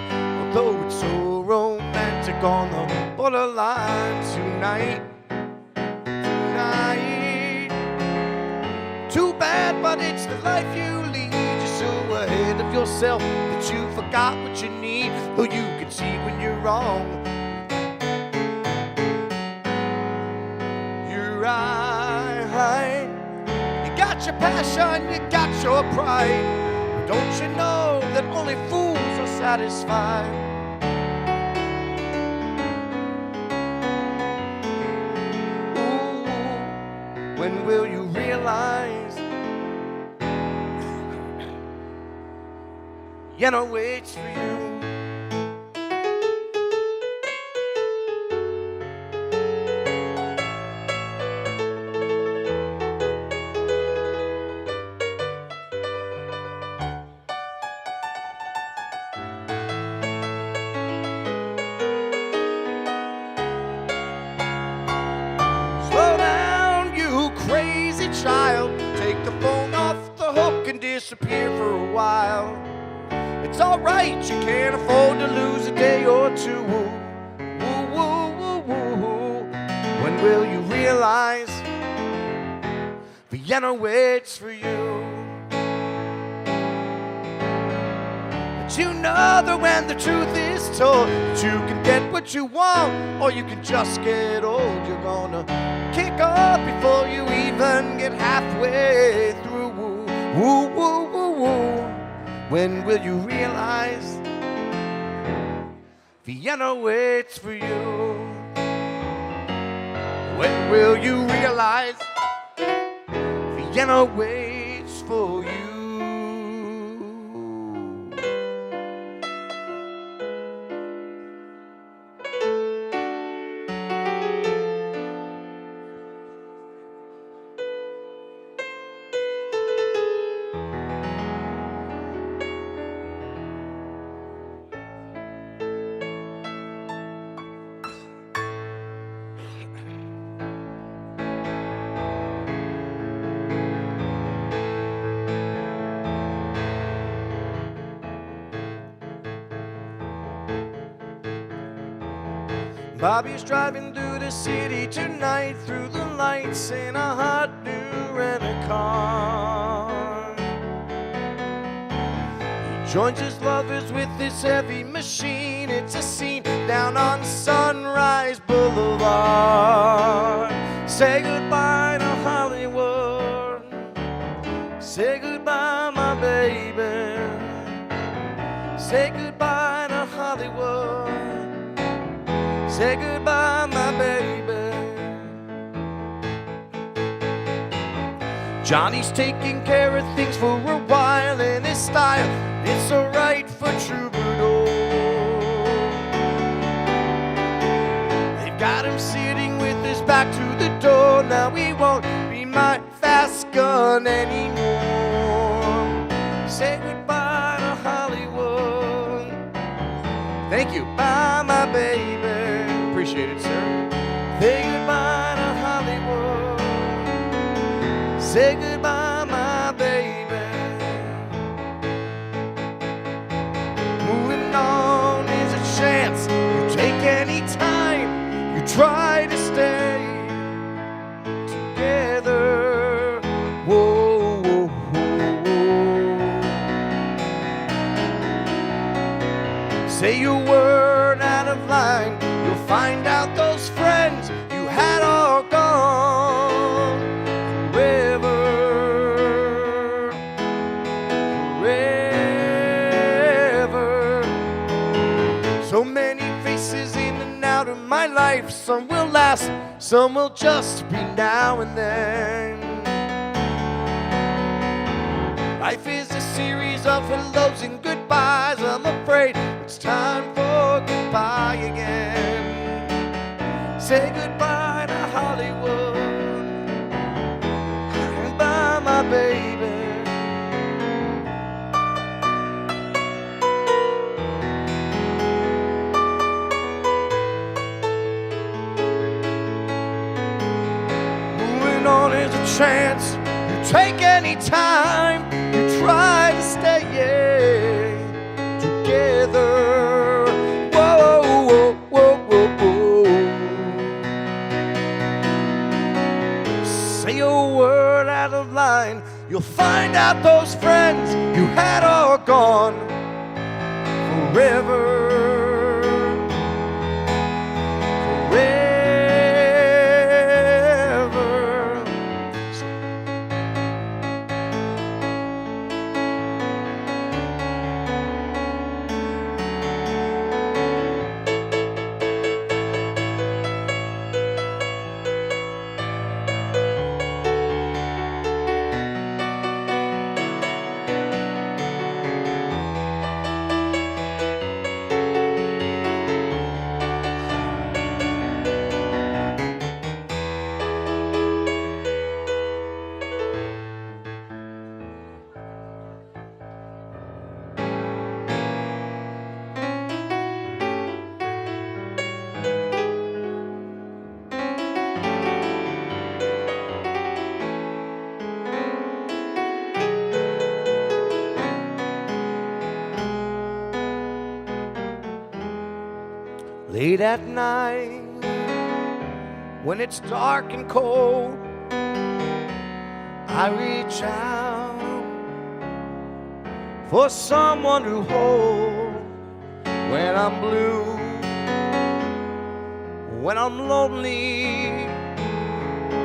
Although it's so romantic on the borderline tonight. Too bad, but it's the life you lead. You're so ahead of yourself that you forgot what you need. Though you can see when you're wrong. You're right. You got your passion, you got your pride. But don't you know that only fools are satisfied? Ooh, when will you realize Vienna waits for you? Slow down, you crazy child. Take the phone off the hook and disappear for a while. It's alright, you can't afford to lose a day or two. When will you realize Vienna waits for you? But you know that when the truth is told, that you can get what you want, or you can just get old. You're gonna kick off before you even get halfway through. When will you realize Vienna waits for you? When will you realize Vienna waits for you? Bobby's driving through the city tonight, through the lights in a hot new rent-a-car. He joins his lovers with this heavy machine. It's a scene down on Sunrise Boulevard. Say goodbye to Hollywood. Say goodbye, my baby. Say goodbye to Hollywood. Say goodbye, my baby. Johnny's taking care of things for a while in his style. It's alright for Troubadour. They've got him sitting with his back to the door. Now he won't be my fast gun anymore. Say goodbye to Hollywood. Thank you, bye, my baby. Appreciate it, sir. Say goodbye to Hollywood. Say goodbye, my baby. Moving on is a chance you take any time you try to stay together. Whoa, whoa, whoa. find out those friends you had are gone forever, forever. So many faces in and out of my life. Some will last, some will just be now and then. Life is a series of hellos and goodbyes. I'm afraid it's time for goodbye again. Say goodbye to Hollywood, goodbye my baby. Moving on is a chance you take any time. You try to stay together. Whoa, whoa, whoa, whoa, whoa. Say a word out of line, you'll find out those friends you had are gone forever, forever. Late at night, when it's dark and cold, I reach out for someone to hold. When I'm blue, when I'm lonely,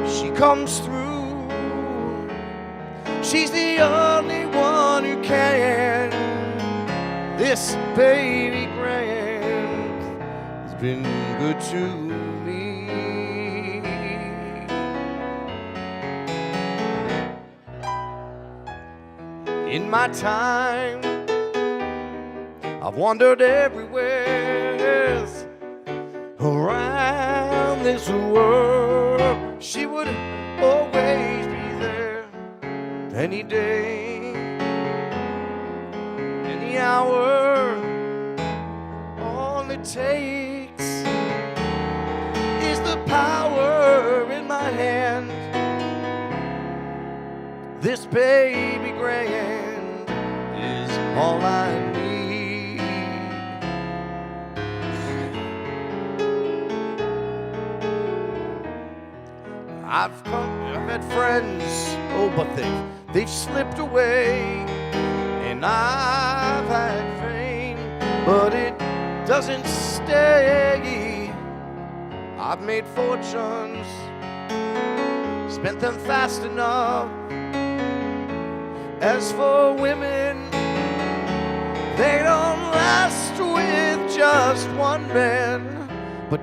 she comes through. She's the only one who can. This baby grand been good to me. In my time, I've wandered everywhere around this world. She would always be there, any day, any hour. All it takes the power in my hand. This baby grand is all I need. I've had friends, oh, but they've slipped away, and I've had fame, but it doesn't stay. I've made fortunes, spent them fast enough. As for women, they don't last with just one man. But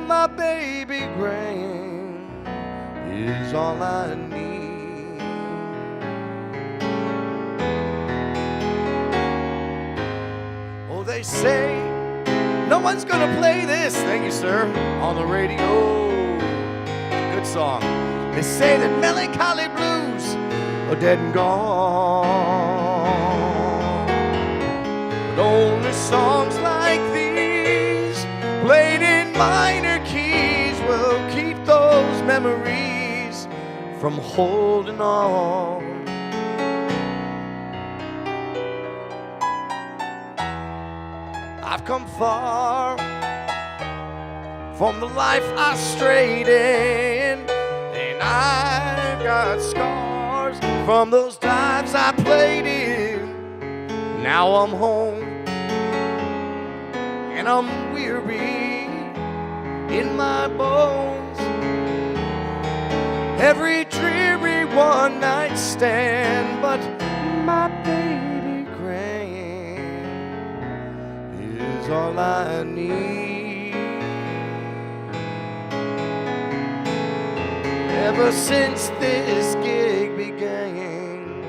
my baby grand is all I need. Oh, they say no one's gonna play this, thank you, sir, on the radio. Good song. They say that melancholy blues are dead and gone, but only songs like these, played in minor keys, will keep those memories from holding on. I've come far from the life I strayed in, and I've got scars from those dives I played in. Now I'm home and I'm weary, in my bones. Every dreary one night stand, but my baby grand is all I need. Ever since this gig began,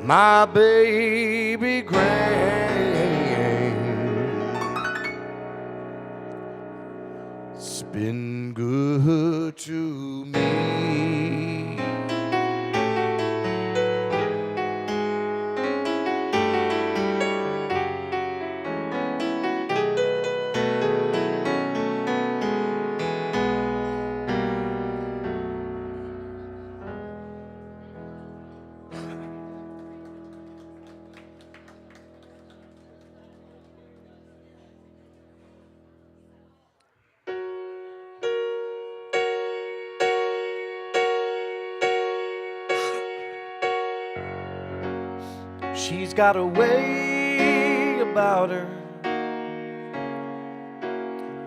my baby grand, it's been good to me. She's got a way about her.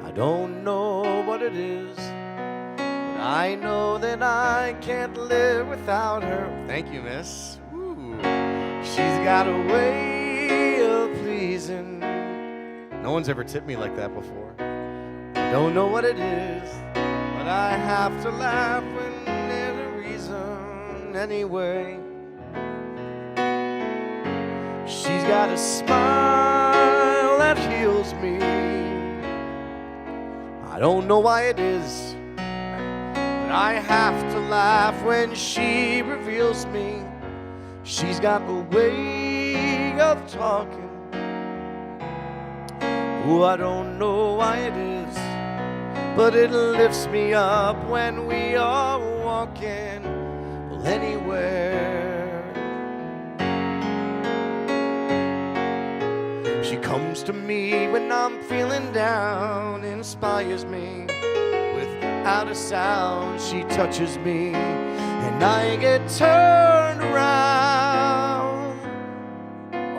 I don't know what it is, but I know that I can't live without her. Thank you, miss. Ooh. She's got a way of pleasing. No one's ever tipped me like that before. I don't know what it is, but I have to laugh when there's a reason anyway. She's got a smile that heals me. I don't know why it is, but I have to laugh when she reveals me. She's got a way of talking. Oh, I don't know why it is, but it lifts me up when we are walking, well, anywhere. She comes to me when I'm feeling down, inspires me without a sound. She touches me and I get turned around.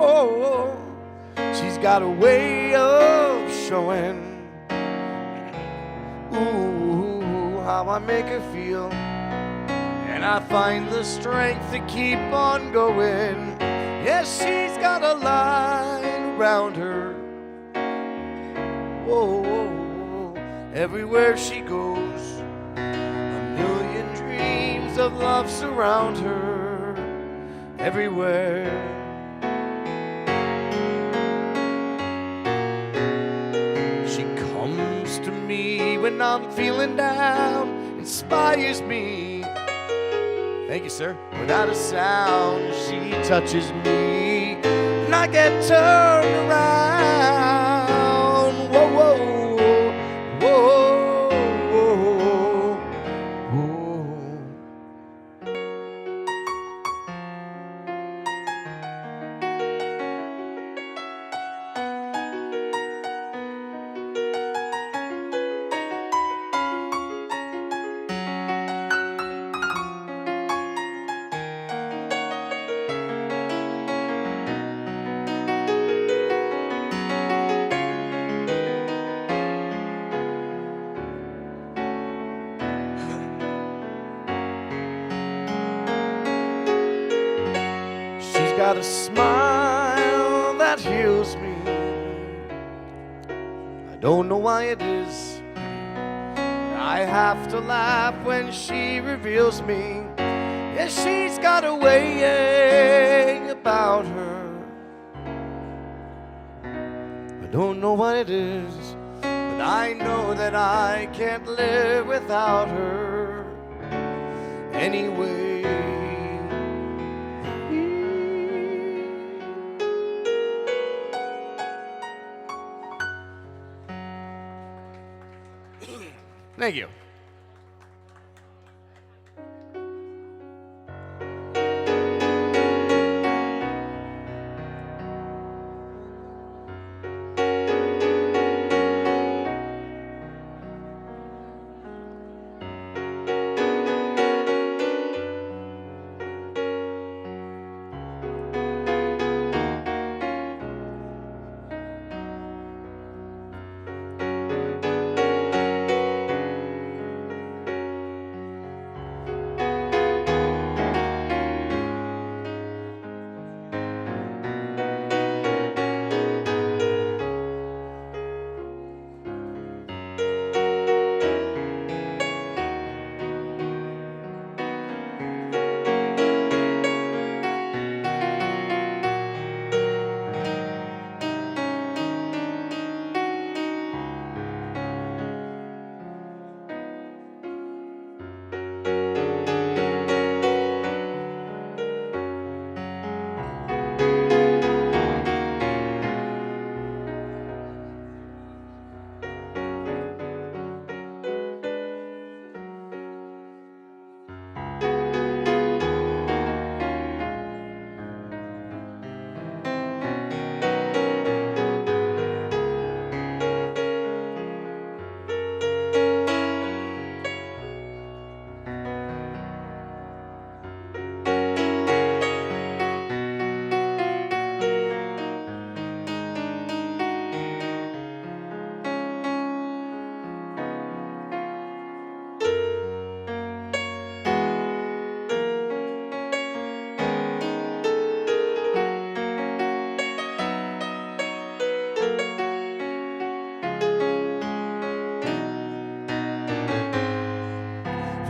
Oh, she's got a way of showing, ooh, how I make her feel. And I find the strength to keep on going. Yes, she's got a line around her. Whoa, everywhere she goes, a million dreams of love surround her. Everywhere. She comes to me when I'm feeling down, inspires me. Thank you, sir. Without a sound, she touches me, and I get turned around. Whoa, whoa, whoa, whoa, whoa. She's got a smile that heals me. I don't know why it is, I have to laugh when she reveals me. Yes, she's got a way about her. I don't know what it is, but I know that I can't live without her anyway. Thank you.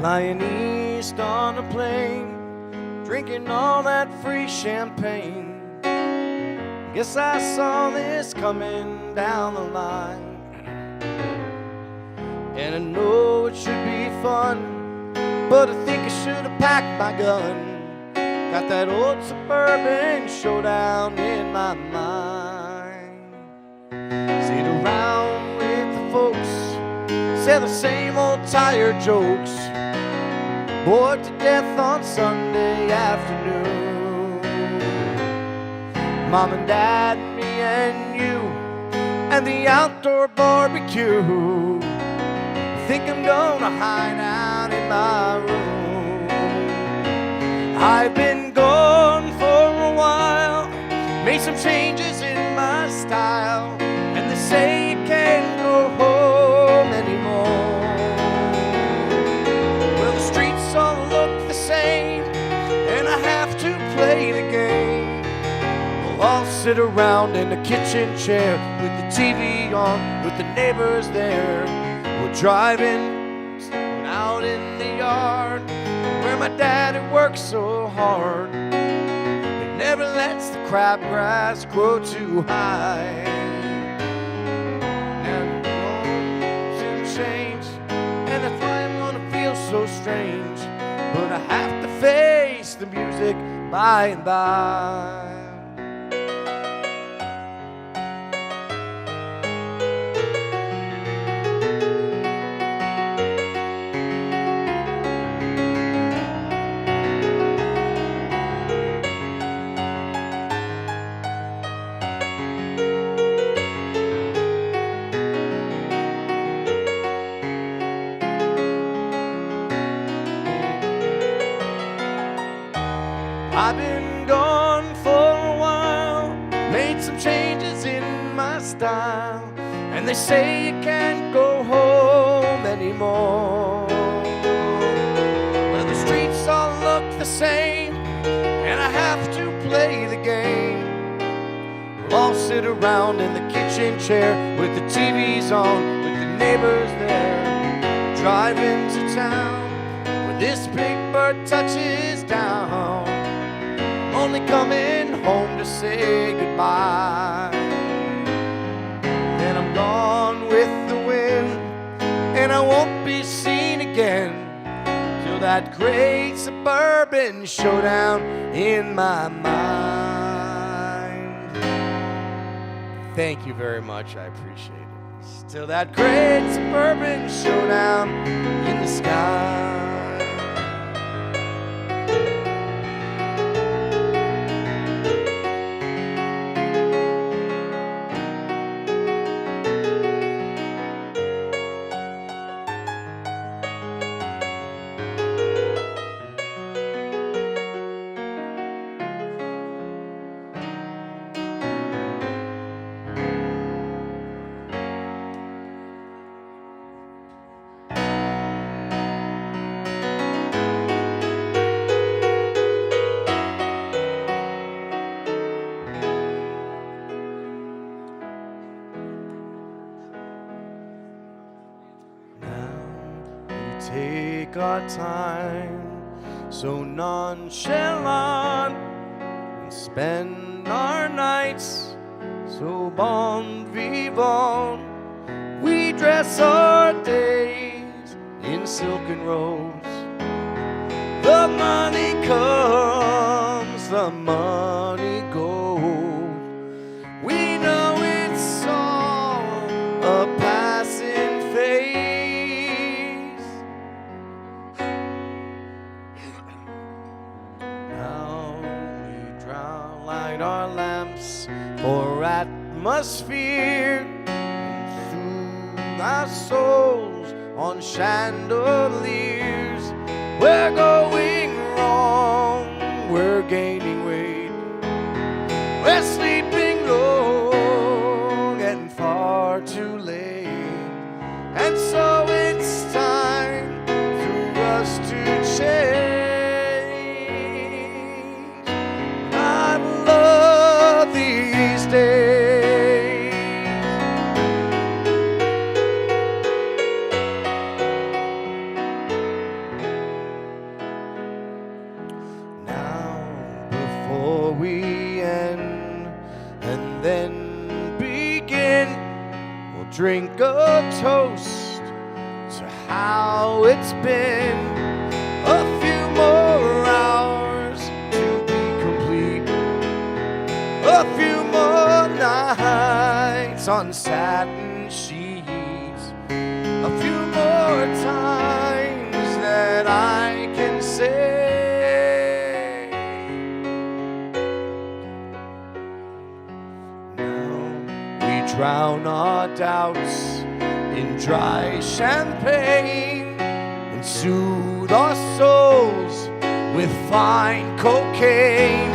flying east on a plane, drinking all that free champagne. Guess I saw this coming down the line, and I know it should be fun, but I think I should have packed my gun. Got that old suburban showdown in my mind. Sit around with the folks, say the same old tired jokes, bored to death on Sunday afternoon. Mom and Dad, me and you, and the outdoor barbecue. I think I'm gonna hide out in my room. I've been gone for a while, made some changes in my style, and they say you can't go home anymore. Well, the streets all look the same, and I have to play the game. We'll all sit around in the kitchen chair with the TV on, with the neighbors there. We're driving out in the yard where my daddy works so hard. He never lets the crabgrass grow too high. And won't change, and that's why I'm gonna feel so strange. But I have to face the music by and by. I've been gone for a while, made some changes in my style, and they say you can't go home anymore. Well, the streets all look the same, and I have to play the game. We'll all sit around in the kitchen chair with the TVs on, with the neighbors there, driving to town when this big bird touches down. Only coming home to say goodbye. Then I'm gone with the wind, and I won't be seen again till that great suburban showdown in my mind. Thank you very much, I appreciate it. Till that great suburban showdown in the sky. Take our time so nonchalant and spend our nights so bon vivant. We dress our days in silken robes. The money comes, the money goes. We know it's all a passing phase. Our lamps for atmosphere and soothe our souls on chandeliers. We're going wrong, we're gaining weight, we're sleeping long and far too late, and so it's time for us to change. drink a toast to how it's been. A few more hours to be complete. A few more nights on satin sheets. A few more times that I can say, drown our doubts in dry champagne and soothe our souls with fine cocaine.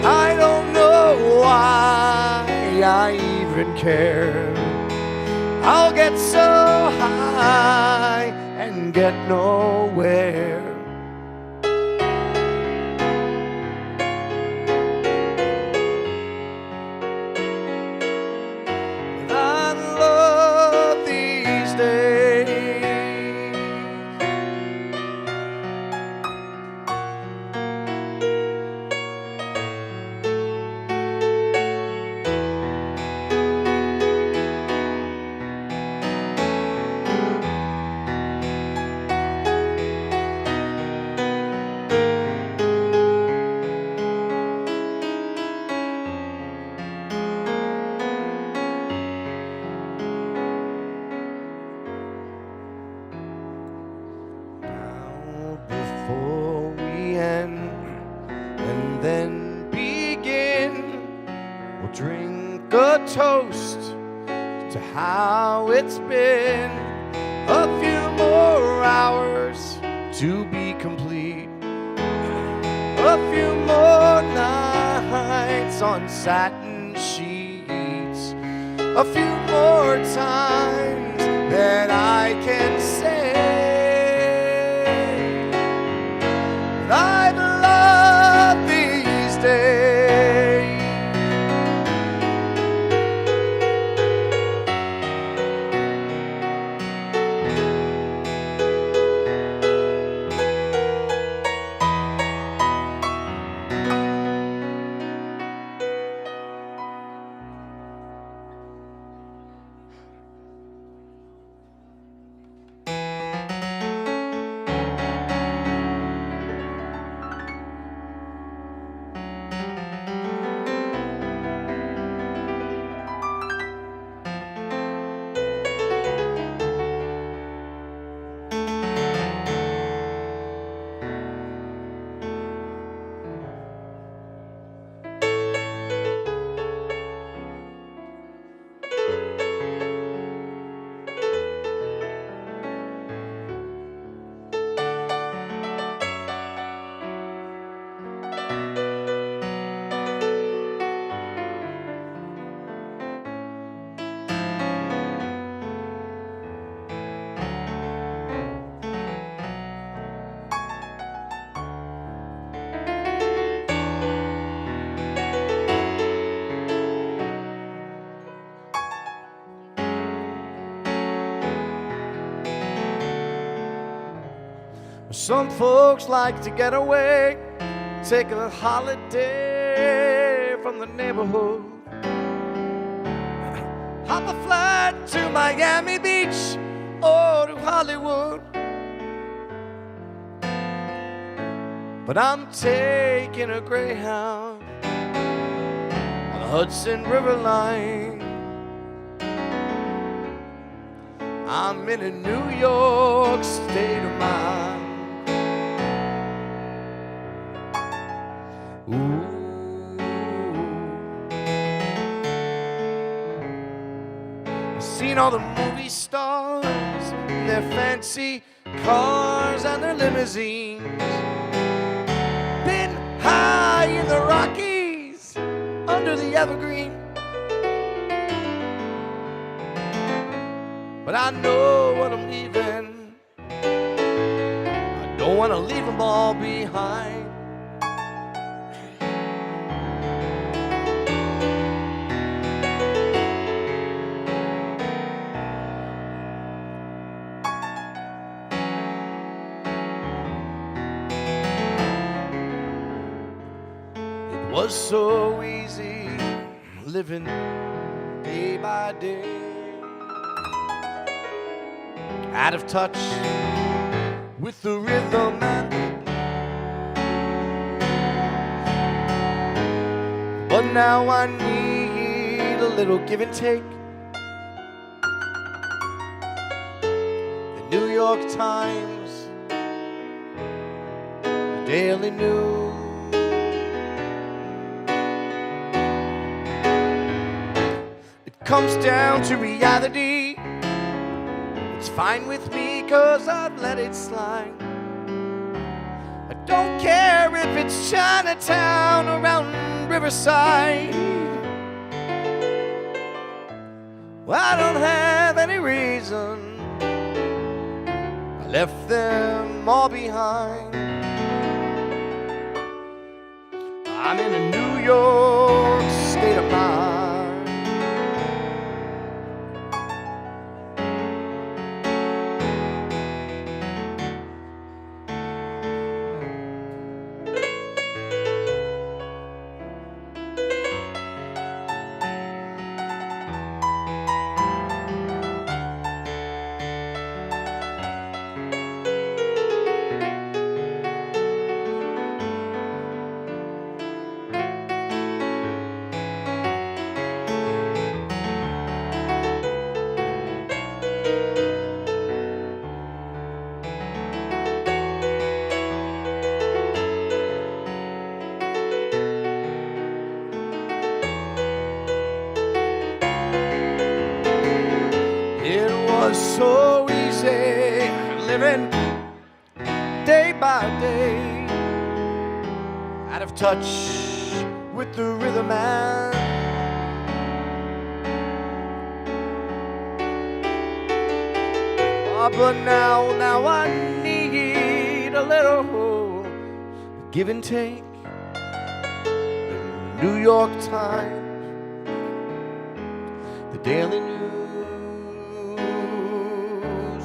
I don't know why I even care. I'll get so high and get nowhere. Before we end and then begin, we'll drink a toast to how it's been. A few more hours to be complete. A few more nights on satin sheets. A few more times that I can say I've loved these days. Some folks like to get away, take a holiday from the neighborhood, hop a flight to Miami Beach or to Hollywood. But I'm taking a Greyhound on the Hudson River line. I'm in a New York state of mind. Ooh. I've seen all the movie stars in their fancy cars and their limousines. Been high in the Rockies under the evergreen. But I know what I'm leaving. I don't want to leave them all behind. It was so easy living day by day. out of touch with the rhythm and but now I need a little give and take. The New York Times, the Daily News, it comes down to reality. It's fine with me 'cause I've let it slide. I don't care if it's Chinatown around Riverside. Well, I don't have any reason. I left them all behind. I'm in a New York state of mind. So easy living day by day, out of touch with the rhythm and but now I need a little give and take. The New York Times, the Daily News,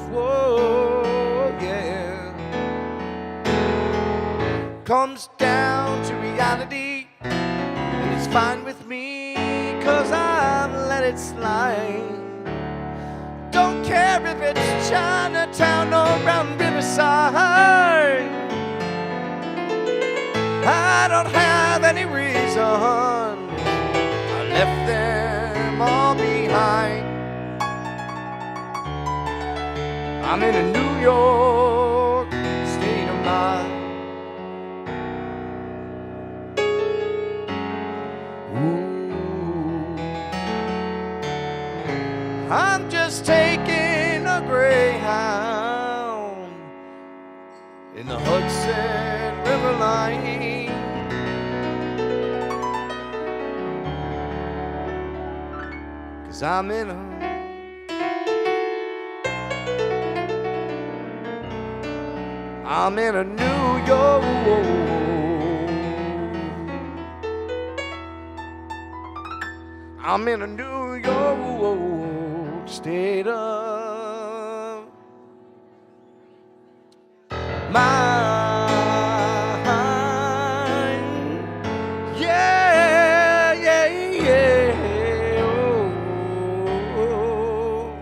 whoa, yeah, comes down to reality, and it's fine with me 'cause I've let it slide. Don't care if it's Chinatown or around Riverside. I don't have any reason. I left them all behind. I'm in a New York state of mind. Ooh. I'm just taking a Greyhound in the Hudson River line. Cause I'm in a New York I'm in a New York state of mind. Yeah, yeah, yeah. Oh.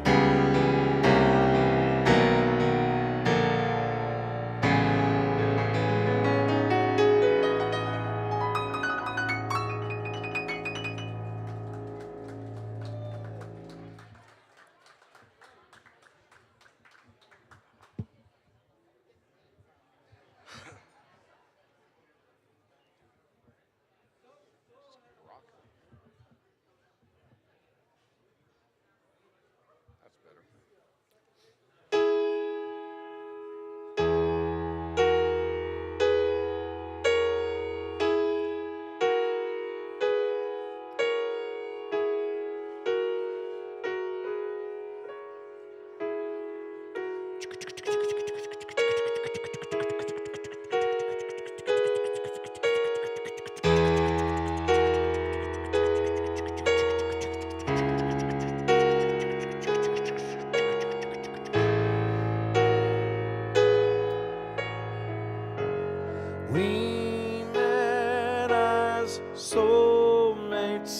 We met as soulmates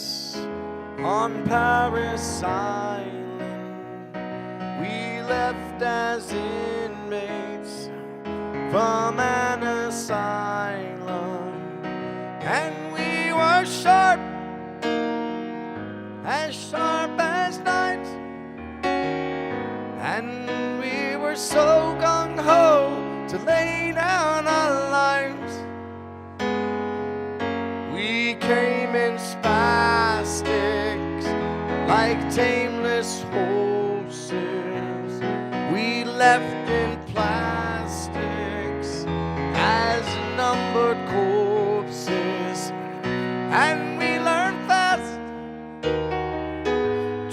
on Paris Island. We left as inmates from an asylum, and we were sharp as knives, and we were so gung-ho to lay down our lives. We came in spastics like tameless horses. We left in plastics as numbered corpses, and we learned fast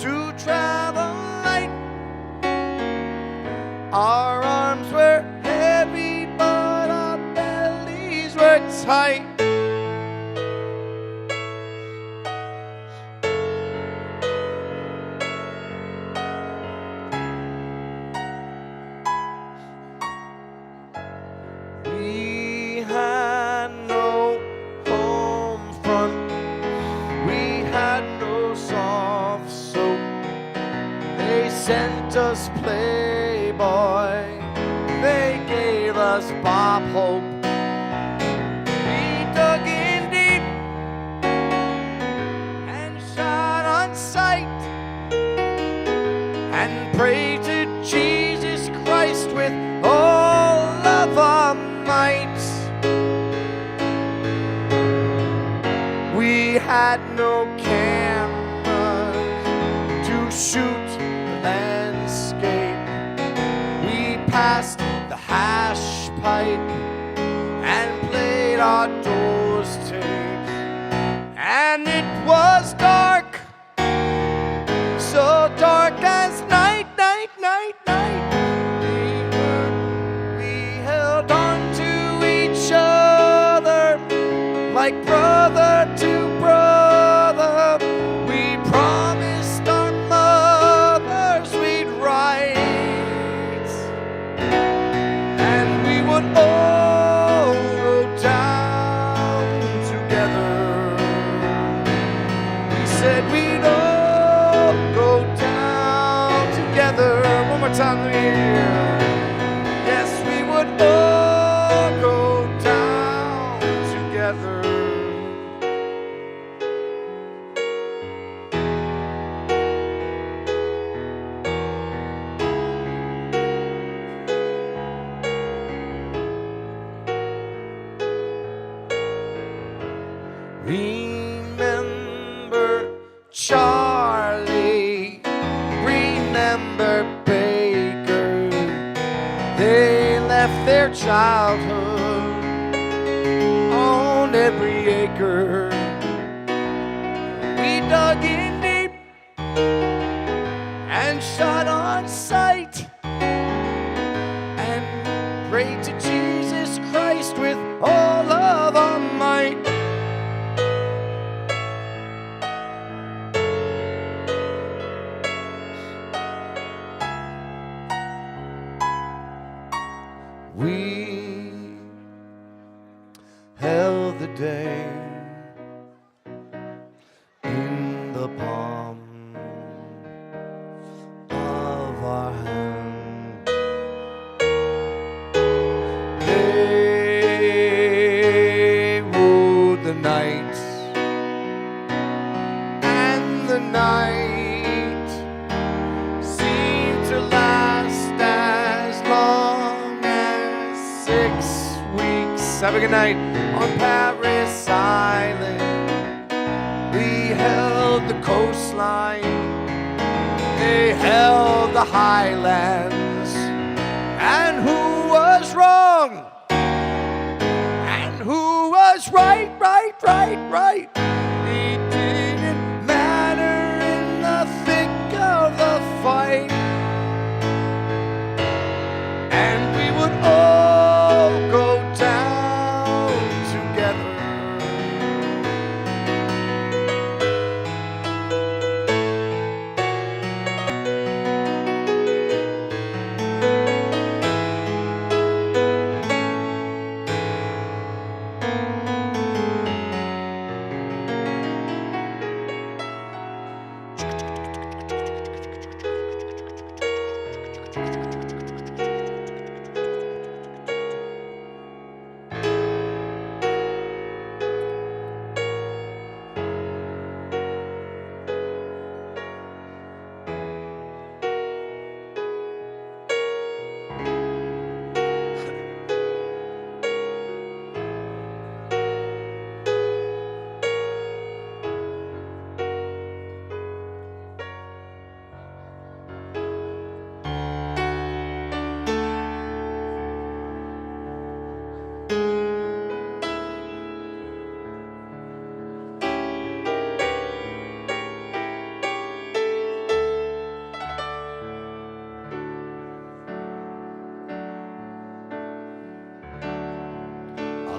to travel light. Our arms were heavy, but our bellies were tight. We had no home front, we had no soft soap. They sent us Playboy, they gave us Bob Hope. We dug in deep and shot on sight, and prayed to Jesus Christ with all of our might. We had no cameras to shoot the landscape. We passed the hash pipe and played our doors tapes, and it was dark, so dark as night, night, night, night. We held on to each other like brother to brother. We promised our mothers we'd write, and we would all go down together. We said we'd all go down together. One more time, let me hear. Yes, we would all go down together. Remember Charlie, remember Baker. They left their childhood on every acre. We dug in deep and shot on sight, and prayed to Jesus Christ with all of our might. We held the day in the palm of our hand. They ruled the night, and the night seemed to last as long as 6 weeks. Have a good night on Paris Island. We held the coastline, they held the highlands. And who was wrong? And who was right, right, right, right? It didn't matter in the thick of the fight. And we would all go down together.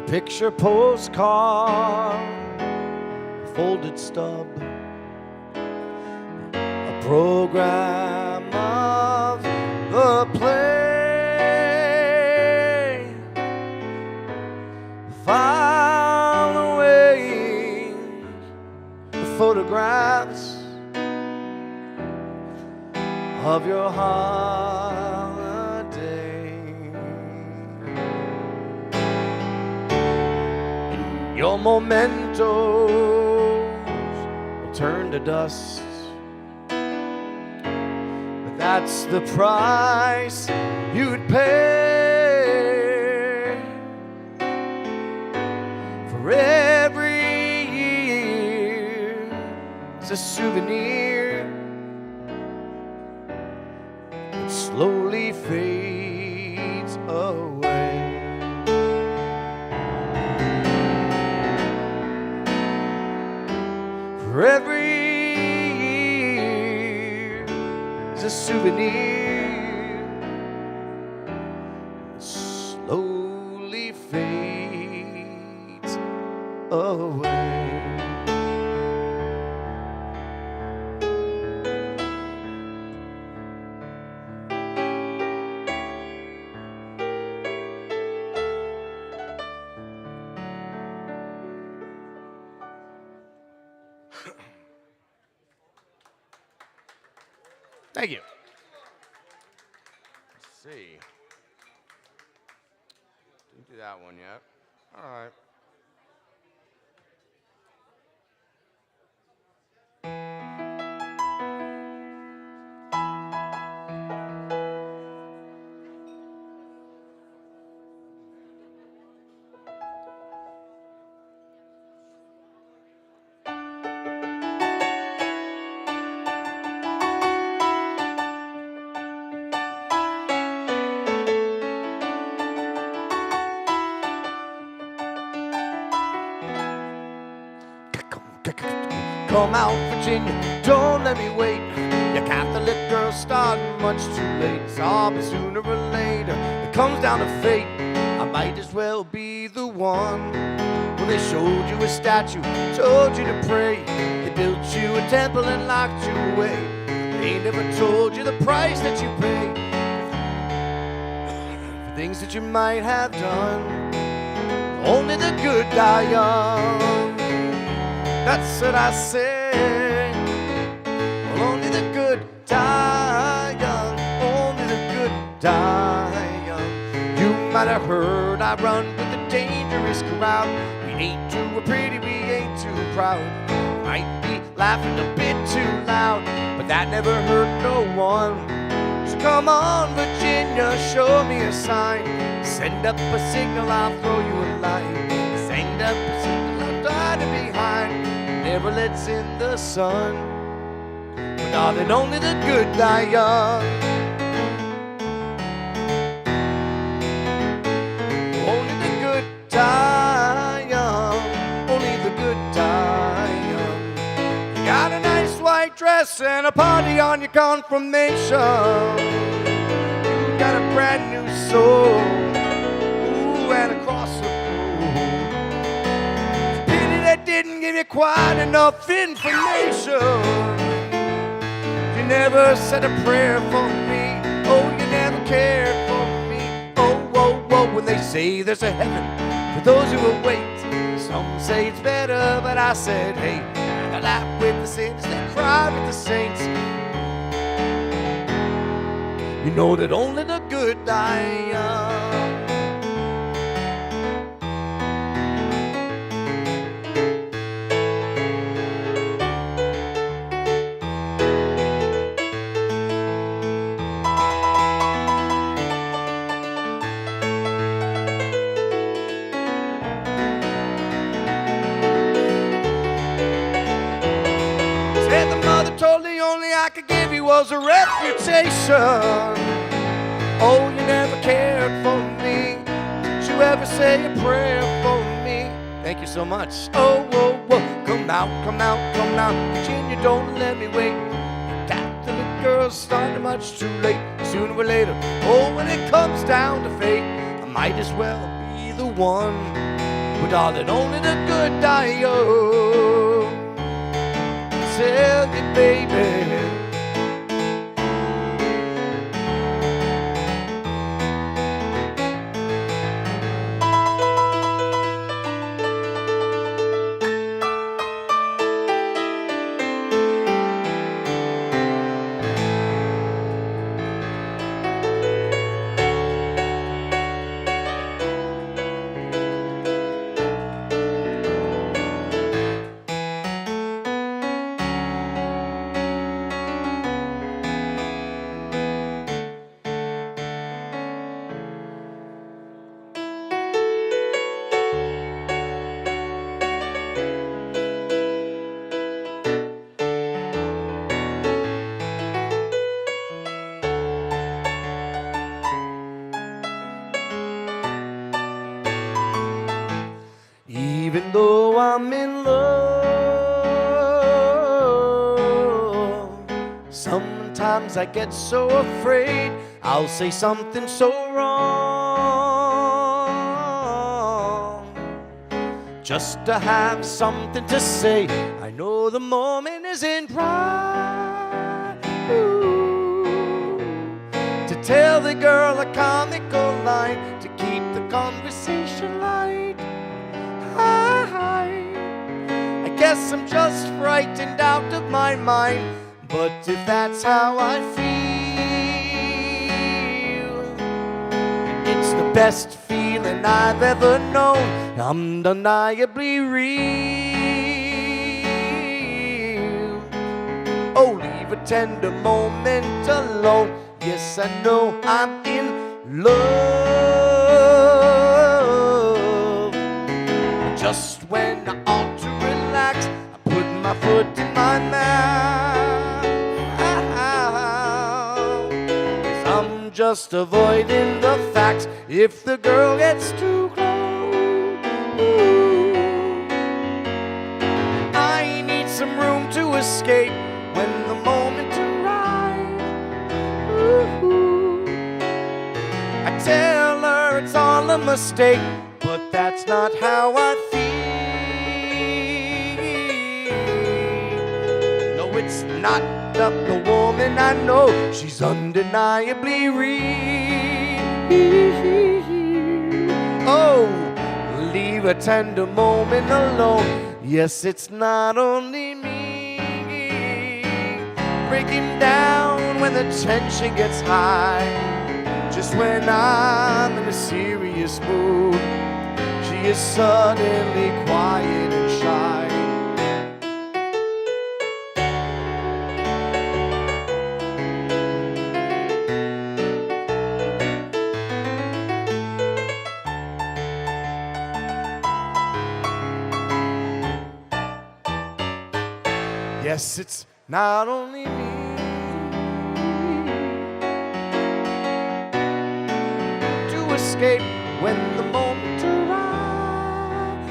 picture postcard, a folded stub, a program of the play, file away the photographs of your holiday. And your mementos will turn to dust, but that's the price you'd pay for every year. It's a souvenir that slowly fades away. For every year is a souvenir that slowly fades away. Thank you. Let's see. Didn't do that one yet. All right. Come out, Virginia, don't let me wait. Your Catholic girl's starting much too late. So but sooner or later, it comes down to fate. I might as well be the one. Well, they showed you a statue, told you to pray. They built you a temple and locked you away. They never told you the price that you pay for things that you might have done. Only the good die young. That's what I say. Well, only the good die young. Only the good die young. You might have heard I run with a dangerous crowd. We ain't too pretty, we ain't too proud. Might be laughing a bit too loud, but that never hurt no one. So come on, Virginia, show me a sign. Send up a signal, I'll throw you a line. Send up a signal, I'll die to behind. Never lets in the sun. But darling, only the good die young. Only the good die young. Only the good die young. You got a nice white dress and a party on your confirmation. You got a brand new soul. Ooh, and a cross of didn't give you quite enough information. You never said a prayer for me. Oh, you never cared for me. Oh, whoa, whoa, when they say there's a heaven for those who will wait. Some say it's better, but I said, hey, I laugh with the saints, they cry with the saints. You know that only the good die young. Told the only I could give you was a reputation. Oh, you never cared for me. Did you ever say a prayer for me? Thank you so much. Oh, whoa, whoa. Come out, come out, come out. Virginia, don't let me wait. That little girl's starting much too late. Sooner or later, oh, when it comes down to fate, I might as well be the one. But darling, only the good die young. Tell you, baby. Even though I'm in love, sometimes I get so afraid I'll say something so wrong, just to have something to say. I know the moment isn't right. Ooh, to tell the girl a comical line, to keep the conversation light. I guess I'm just frightened out of my mind, but if that's how I feel, it's the best feeling I've ever known, undeniably real. Oh, leave a tender moment alone. Yes, I know I'm in love. Just when I ought to relax, I put my foot in my mouth. 'Cause I'm just avoiding the facts. If the girl gets too close, I need some room to escape when the moment arrives. I tell her it's all a mistake, but that's not how I feel. No, it's not the woman I know. She's undeniably real. Oh, leave a tender moment alone. Yes, it's not only me breaking down when the tension gets high. Just when I'm in a serious mood, she is suddenly quiet and shy. Yes, it's not only me. To escape when the moment arrives.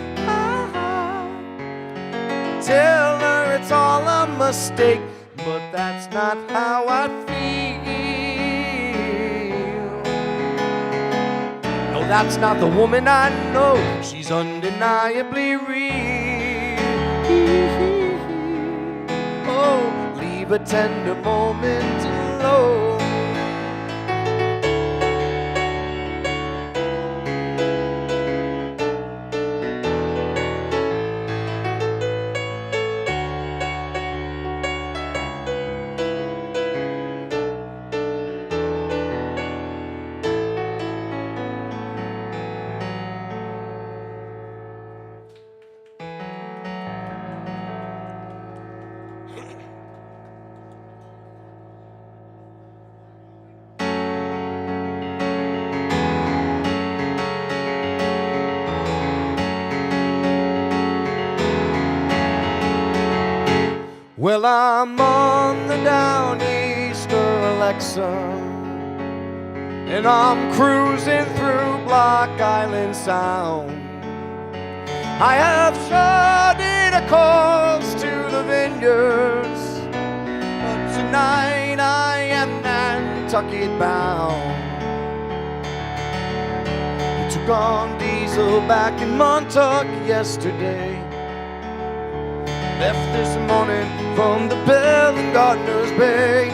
Tell her it's all a mistake, but that's not how I feel. No, that's not the woman I know. She's undeniably real. Oh, leave a tender moment alone. Well, I'm on the down easter Alexa, and I'm cruising through Block Island Sound. I have charted a course to the vineyards, but tonight I am Nantucket bound. To gone diesel back in Montauk yesterday. Left this morning from the Bell in Gardner's Bay.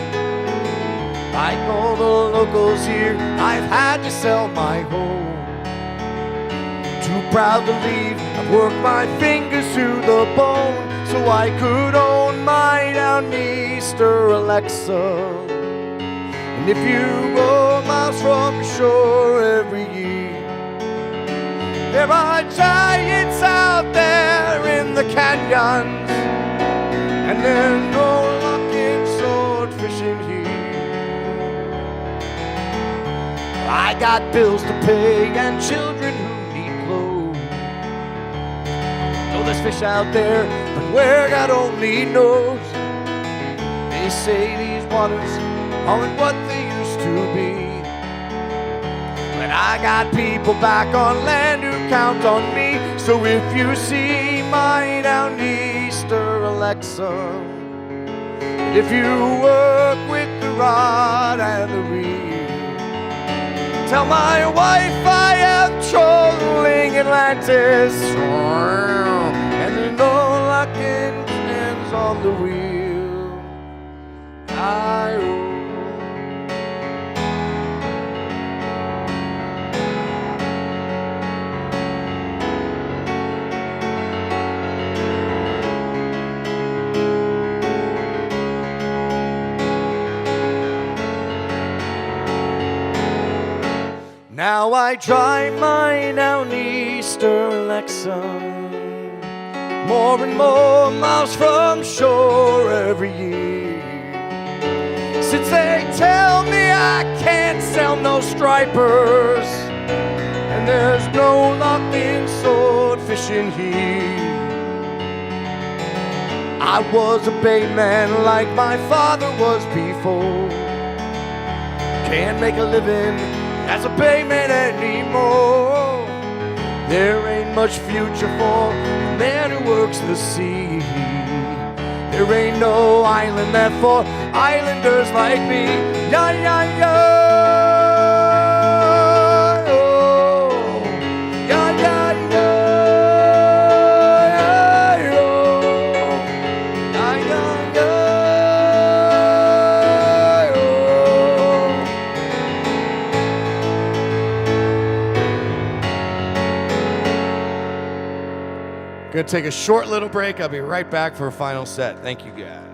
Like all the locals here, I've had to sell my home. Too proud to leave, I've worked my fingers to the bone so I could own my Downeaster Alexa. And if you go miles from shore every year, there are giants out there in the canyons, and there's no luck in sword fishing here. I got bills to pay and children who need clothes. Know there's fish out there, but where God only knows. They say these waters aren't what they used to be, but I got people back on land who count on me. So if you see my Downeaster Alexa, and if you work with the rod and the reel, tell my wife I am trolling Atlantis, and there's no luck in hands on the wheel. I roll. Now I drive my Downeaster Alexa more and more miles from shore every year, since they tell me I can't sell no stripers, and there's no luck in sword fishing here. I was a bayman like my father was before. Can't make a living as a bayman anymore. There ain't much future for the man who works the sea. There ain't no island left for islanders like me. Ya ya ya, oh. Ya ya ya, oh. Ya ya ya, oh. Gonna take a short little break. I'll be right back for a final set. Thank you guys.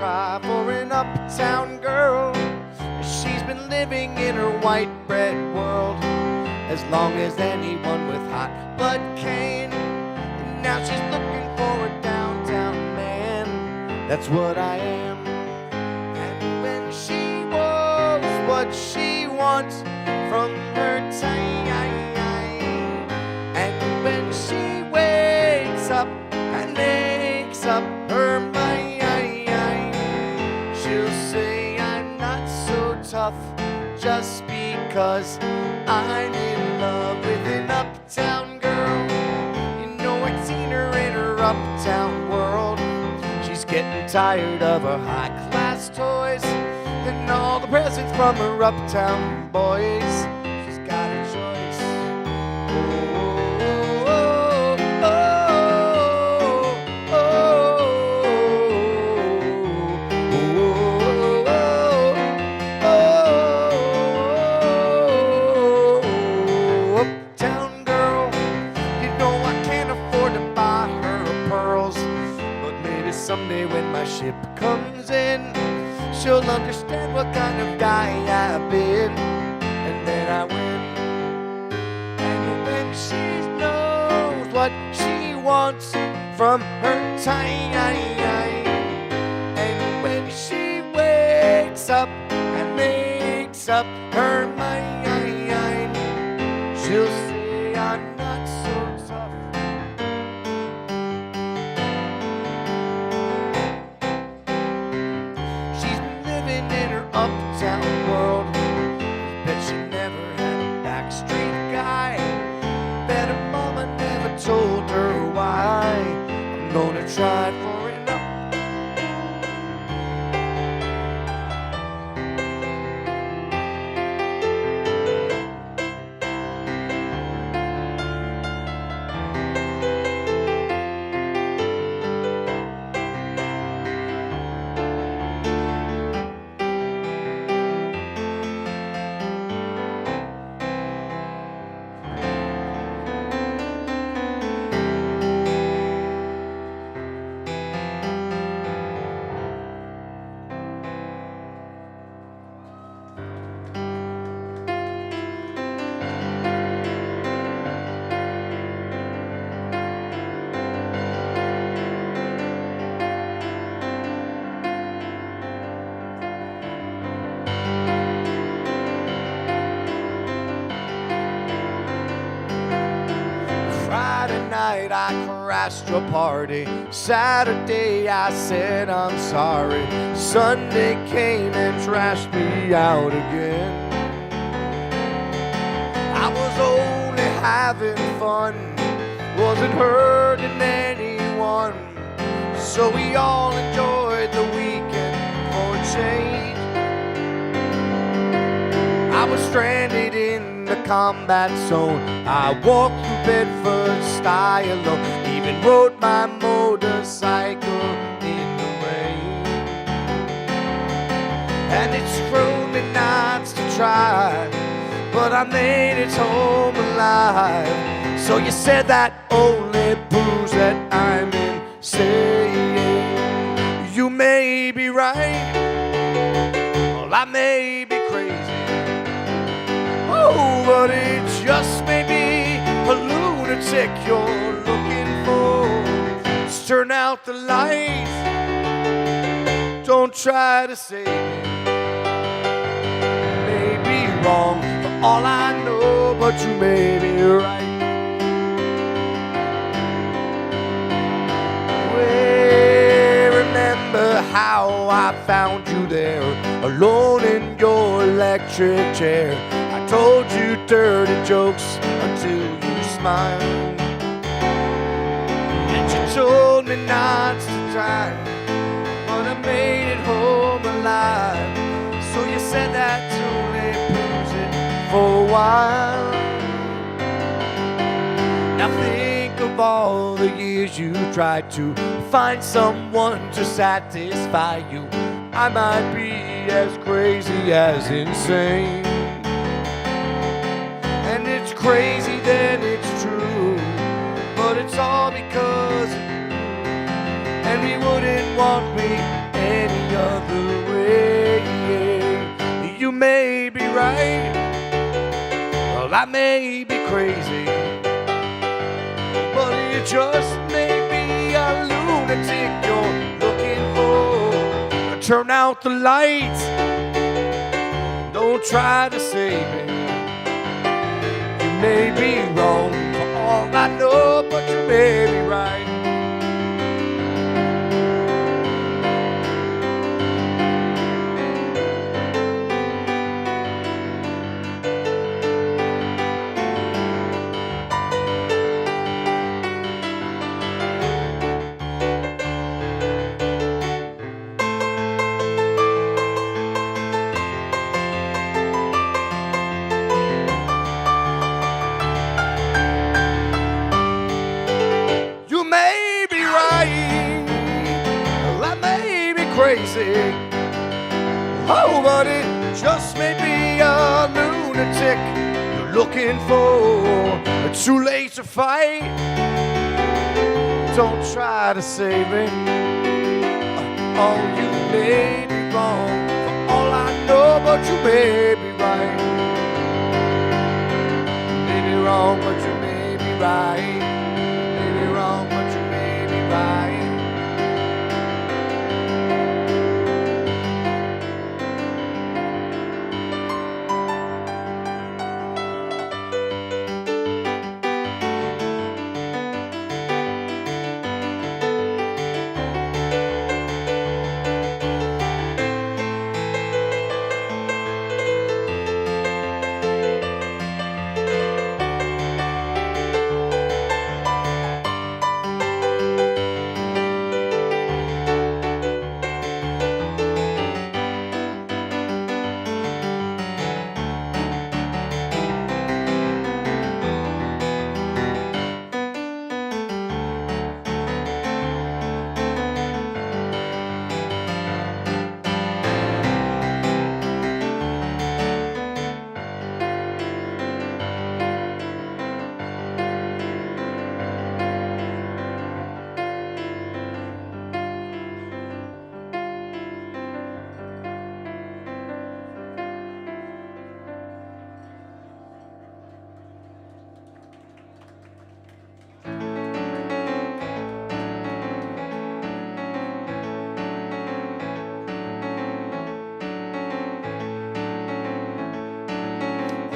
try for an uptown girl. She's been living in her white bread world as long as anyone with hot blood can. And now she's looking for a downtown man. That's what I am. And when she was what she wants from her time, and when she wakes up and makes up her mind, she'll say I'm not so tough just because I'm in love with an uptown girl. You know, I've seen her in her uptown world. She's getting tired of her high-class toys and all the presents from her uptown boys. She's got a choice. Uptown girl, you know I can't afford to buy her pearls, but maybe someday when my ship comes in, she'll understand what kind of guy I've been, and then I win. And when she knows what she wants from her time, and when she wakes up and makes up her mind, she'll say I'm not so tough. She's been living in her uptown world. Bet she never had a backstreet guy. Bet her mama never told her why. I'm gonna try for it up. Friday night I crashed your party. Saturday I said I'm sorry. Sunday came and trashed me out again. I was only having fun, wasn't hurting anyone. So we all enjoyed the weekend for a change. I was stranded in the combat zone. I walked through Bedford style, even rode my motorcycle in the rain. And it screwed me nights to try, but I made it home alive. So you said that only proves that I'm insane. You may be right, well I may be crazy. Oh, but it just may be a lunatic you're looking for. Just turn out the lights, don't try to save me. May be wrong for all I know, but you may be right. Well, remember how I found you there, alone in your electric chair. I told you dirty jokes until you smiled, and you told me not to try, but I made it home alive. So you said that only proves it for a while. Now think of all the years you tried to find someone to satisfy you. I might be as crazy as insane, and it's crazy then it's true, but it's all because of you, and we wouldn't want me any other way. You may be right, well, I may be crazy, but you just may be a lunatic you're looking for. Turn out the lights, don't try to save me. You may be wrong for all I know, but you may be right. Crazy, oh, but it just may be a lunatic you're looking for. It's too late to fight, don't try to save me. Oh, you may be wrong for all I know, but you may be right. You may be wrong, but you may be right. You may be wrong, but you may be right.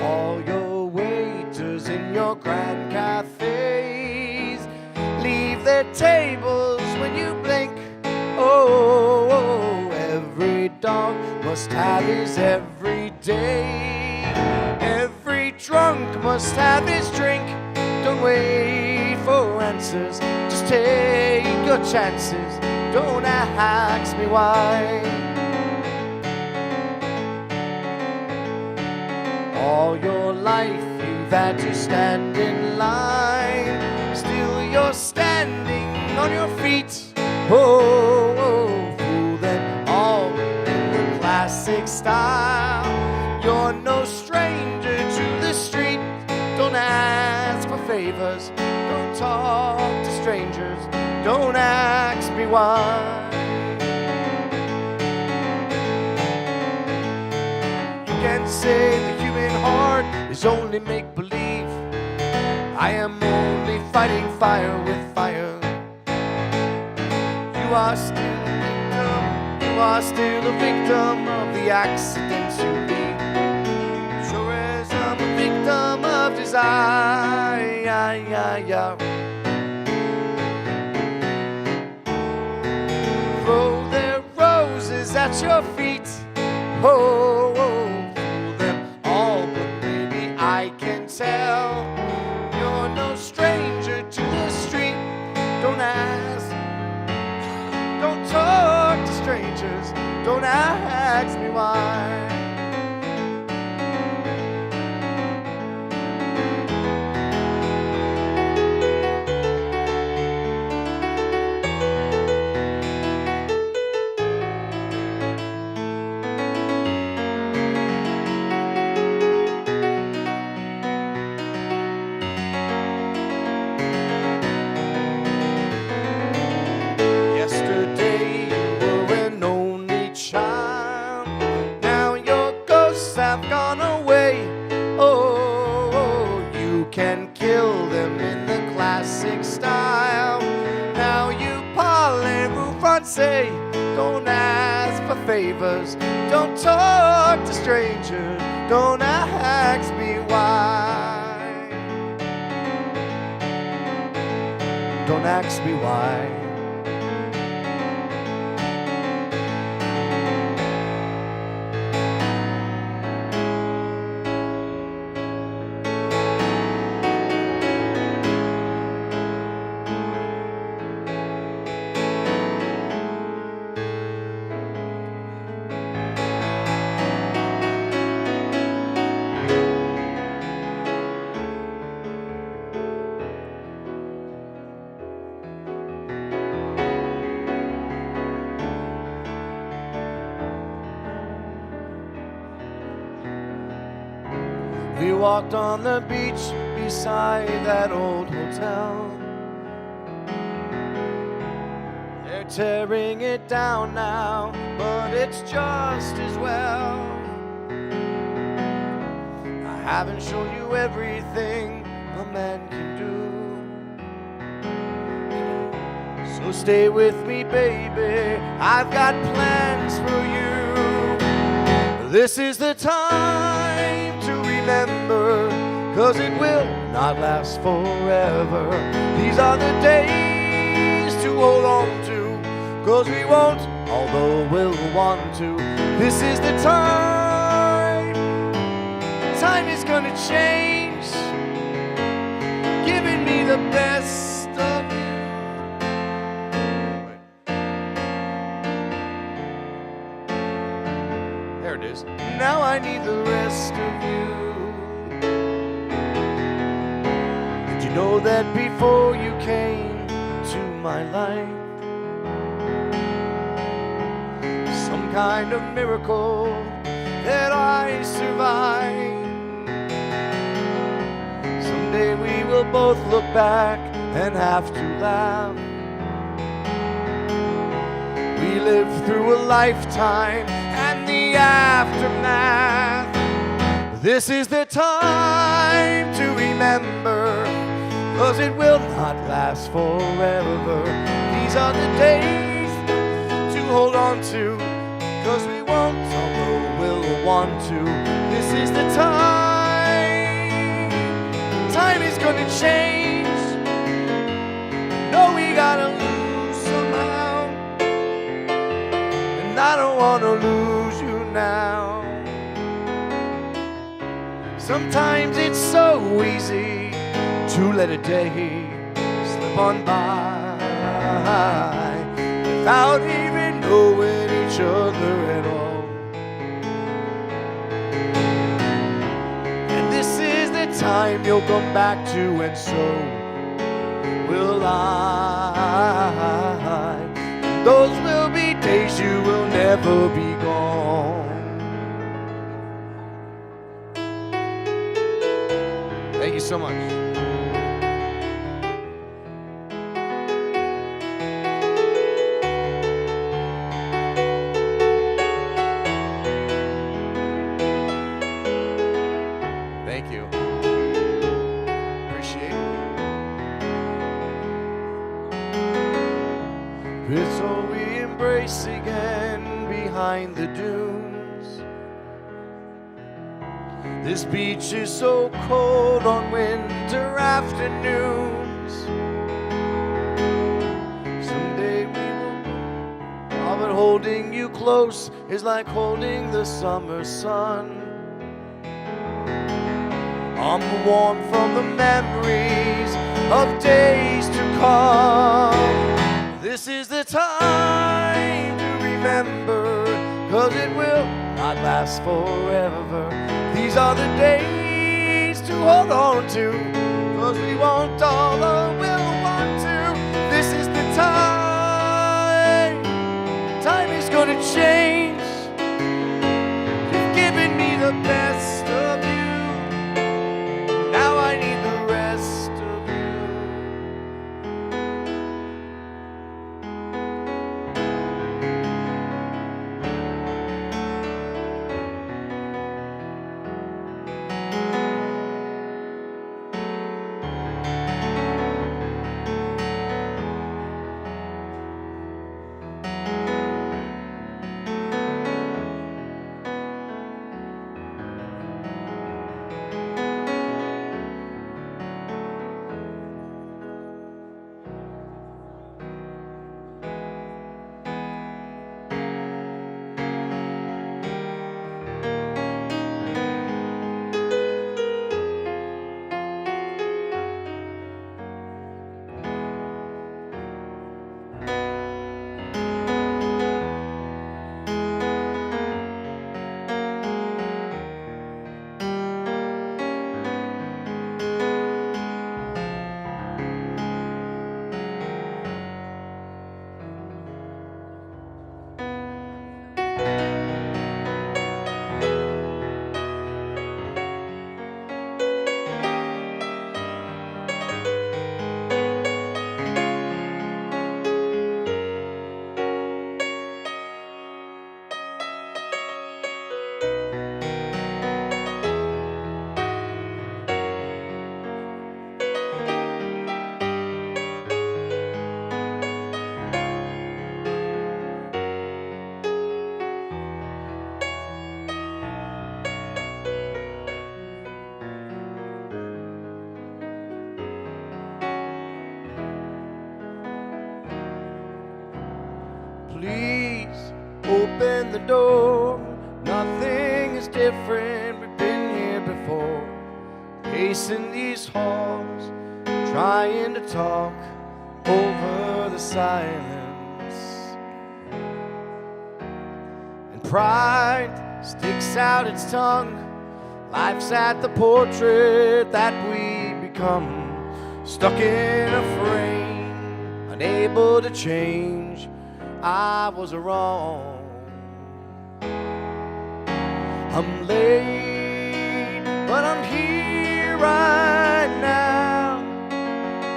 All your waiters in your grand cafes leave their tables when you blink. Oh, every dog must have his every day. Every drunk must have his drink. Don't wait for answers, just take your chances. Don't ask me why. All your life you've had to stand in line, still you're standing on your feet. Oh, oh, fool them all in the classic style. You're no stranger to the street. Don't ask for favors, don't talk to strangers. Don't ask me why. You can say the human heart is only make-believe. I am only fighting fire with fire. You are still a victim. You are still a victim of the accidents you leave. Sure as I'm a victim of desire. Throw their roses at your feet. Oh, oh, fool them all, but maybe I can tell you're no stranger to the street. Don't ask, don't talk to strangers. Don't ask me why. have gone away. Oh, you can kill them in the classic style. Now you parlez-vous français. Don't ask for favors, don't talk to strangers, don't ask me why. Don't ask me why. We walked on the beach beside that old hotel. They're tearing it down now, but it's just as well. I haven't shown you everything a man can do, so stay with me, baby, I've got plans for you. This is the time to remember, 'cause it will not last forever. These are the days to hold on to, 'cause we won't, although we'll want to. This is the time. Time is gonna change, giving me the best of you. There it is. Now I need the rest of you. Did you know that before you came to my life, some kind of miracle that I survived? Someday we will both look back and have to laugh. We lived through a lifetime and the aftermath. This is the time to remember, 'cause it will not last forever. These are the days to hold on to, 'cause we won't, although we'll want to. This is the time. Time is gonna change. No, we gotta lose somehow, and I don't wanna lose you now. Sometimes it's so easy to let a day slip on by without even knowing each other at all. And this is the time you'll come back to, and so will I. Those will be days you will never be gone. Thank you so much. Thank you. Appreciate it. It's all we embrace again behind the dunes. This beach is so cold on winter afternoons. Someday we will go. Oh, but holding you close is like holding the summer sun. I'm warm from the memories of days to come. This is the time to remember, 'cause it will not last forever. These are the days to hold on to, 'cause we won't, although we'll want to. This is the time. Time is gonna change. You've given me the best of you. Now I need the rest of you. please open the door. Nothing is different, we've been here before. Pacing these halls, trying to talk over the silence. And pride sticks out its tongue, laughs at the portrait that we become. Stuck in a frame, unable to change, I was wrong. I'm late, but I'm here right now.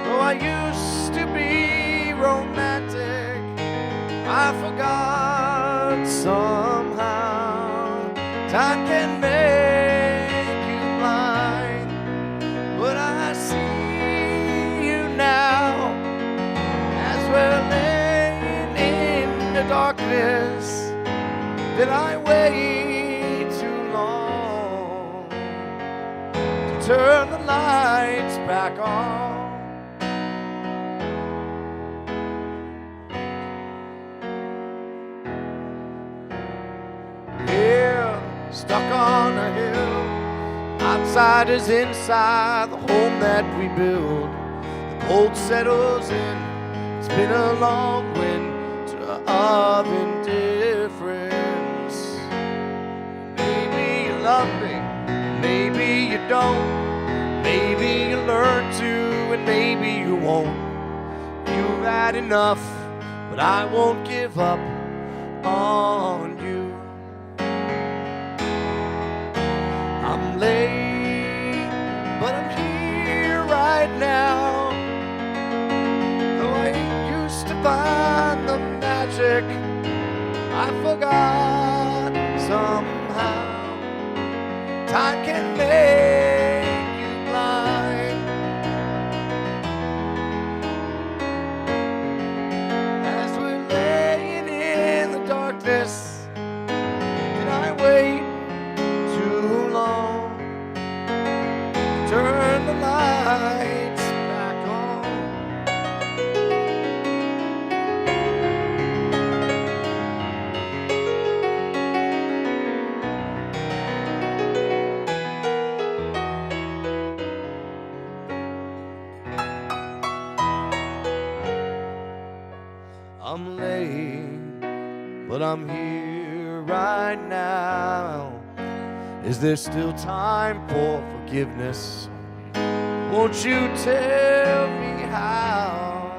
Though I used to be romantic, I forgot somehow. Time can make you blind, but I see you now as we're laying in the darkness. Did I wait too long to turn the lights back on? Here, stuck on a hill, outsiders inside the home that we build. The cold settles in, it's been a long winter of indifference. Maybe you love me, maybe you don't. Maybe you learn to, and maybe you won't. You've had enough, but I won't give up on you. I'm late, but I'm here right now. Though I used to find the magic, I forgot somehow. Time can make you blind, as we're laying in the darkness. Did I wait too long to turn the lights back on? I'm late, but I'm here right now. Is there still time for forgiveness? Won't you tell me how?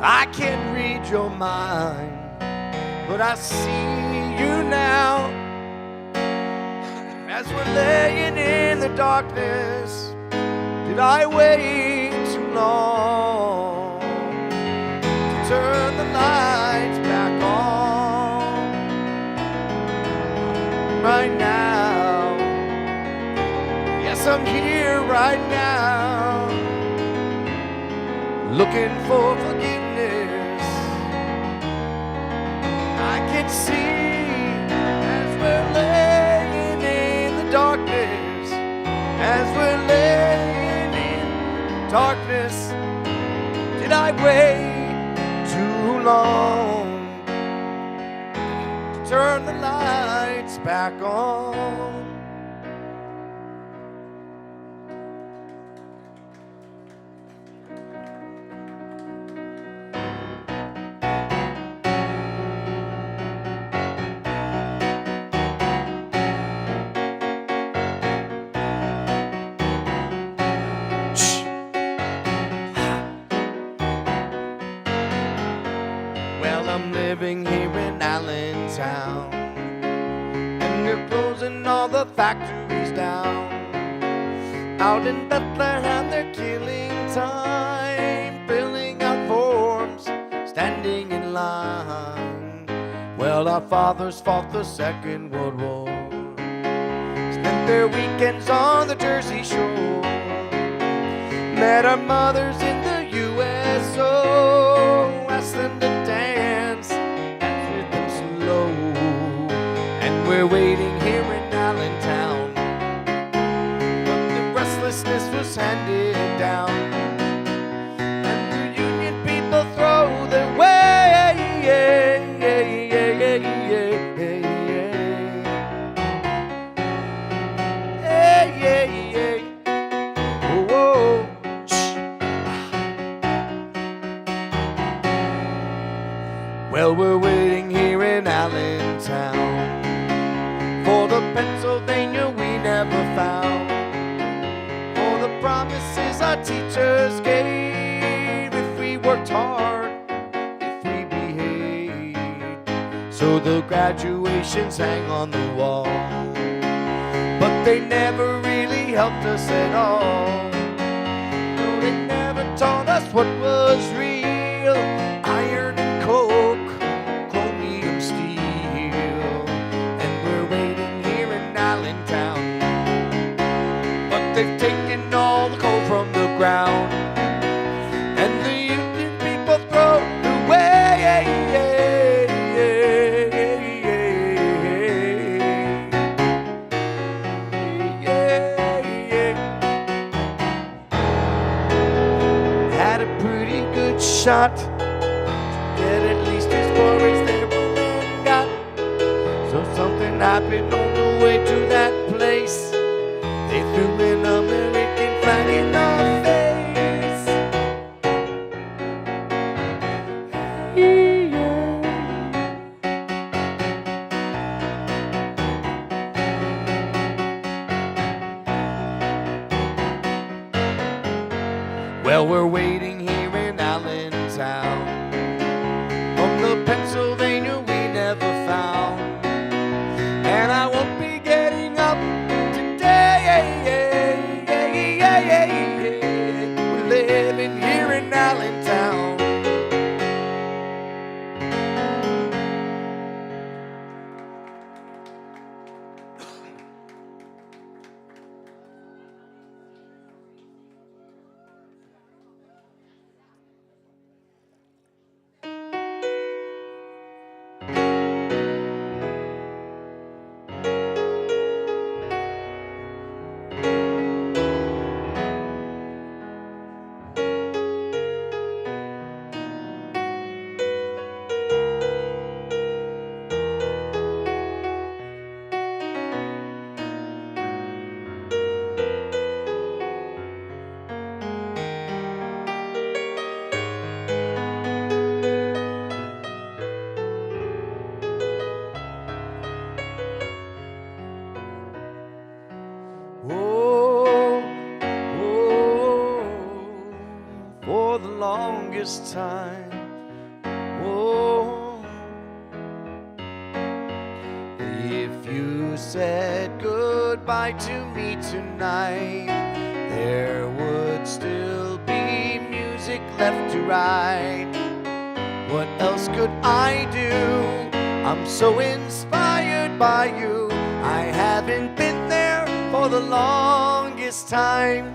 I can't read your mind, but I see you now. As we're laying in the darkness, did I wait too long to turn the lights back on? Right now, yes, I'm here right now, looking for forgiveness. I can see as we're laying in the darkness, as we're laying in darkness. Did I wait too long to turn the lights back on? Well, I'm living here in Allentown, and they're closing all the factories down. Out in Bethlehem, they're killing time, filling out forms, standing in line. Well, our fathers fought the Second World War, spent their weekends on the Jersey Shore, met our mothers in the USO, asked them to dance with them slow. And we're waiting here in Allentown, but the restlessness was handed down, and the union people throw their weight graduations hang on the wall, but they never really helped us at all. No, they never taught us what was real. Iron and coke, chromium steel. And we're waiting here in Allentown, but they've taken all the coal from the ground, and the union people throw it away. Had a pretty good shot to get at least as far as their man got. So something happened on the way to that place. They threw an American flag in our face. Well, we're waiting here in Allentown from the Pennsylvania we never found, and I won't be getting up today. We're living here in Allentown. For the longest time, oh, if you said goodbye to me tonight, there would still be music left to write. What else could I do? I'm so inspired by you. I haven't been there for the longest time.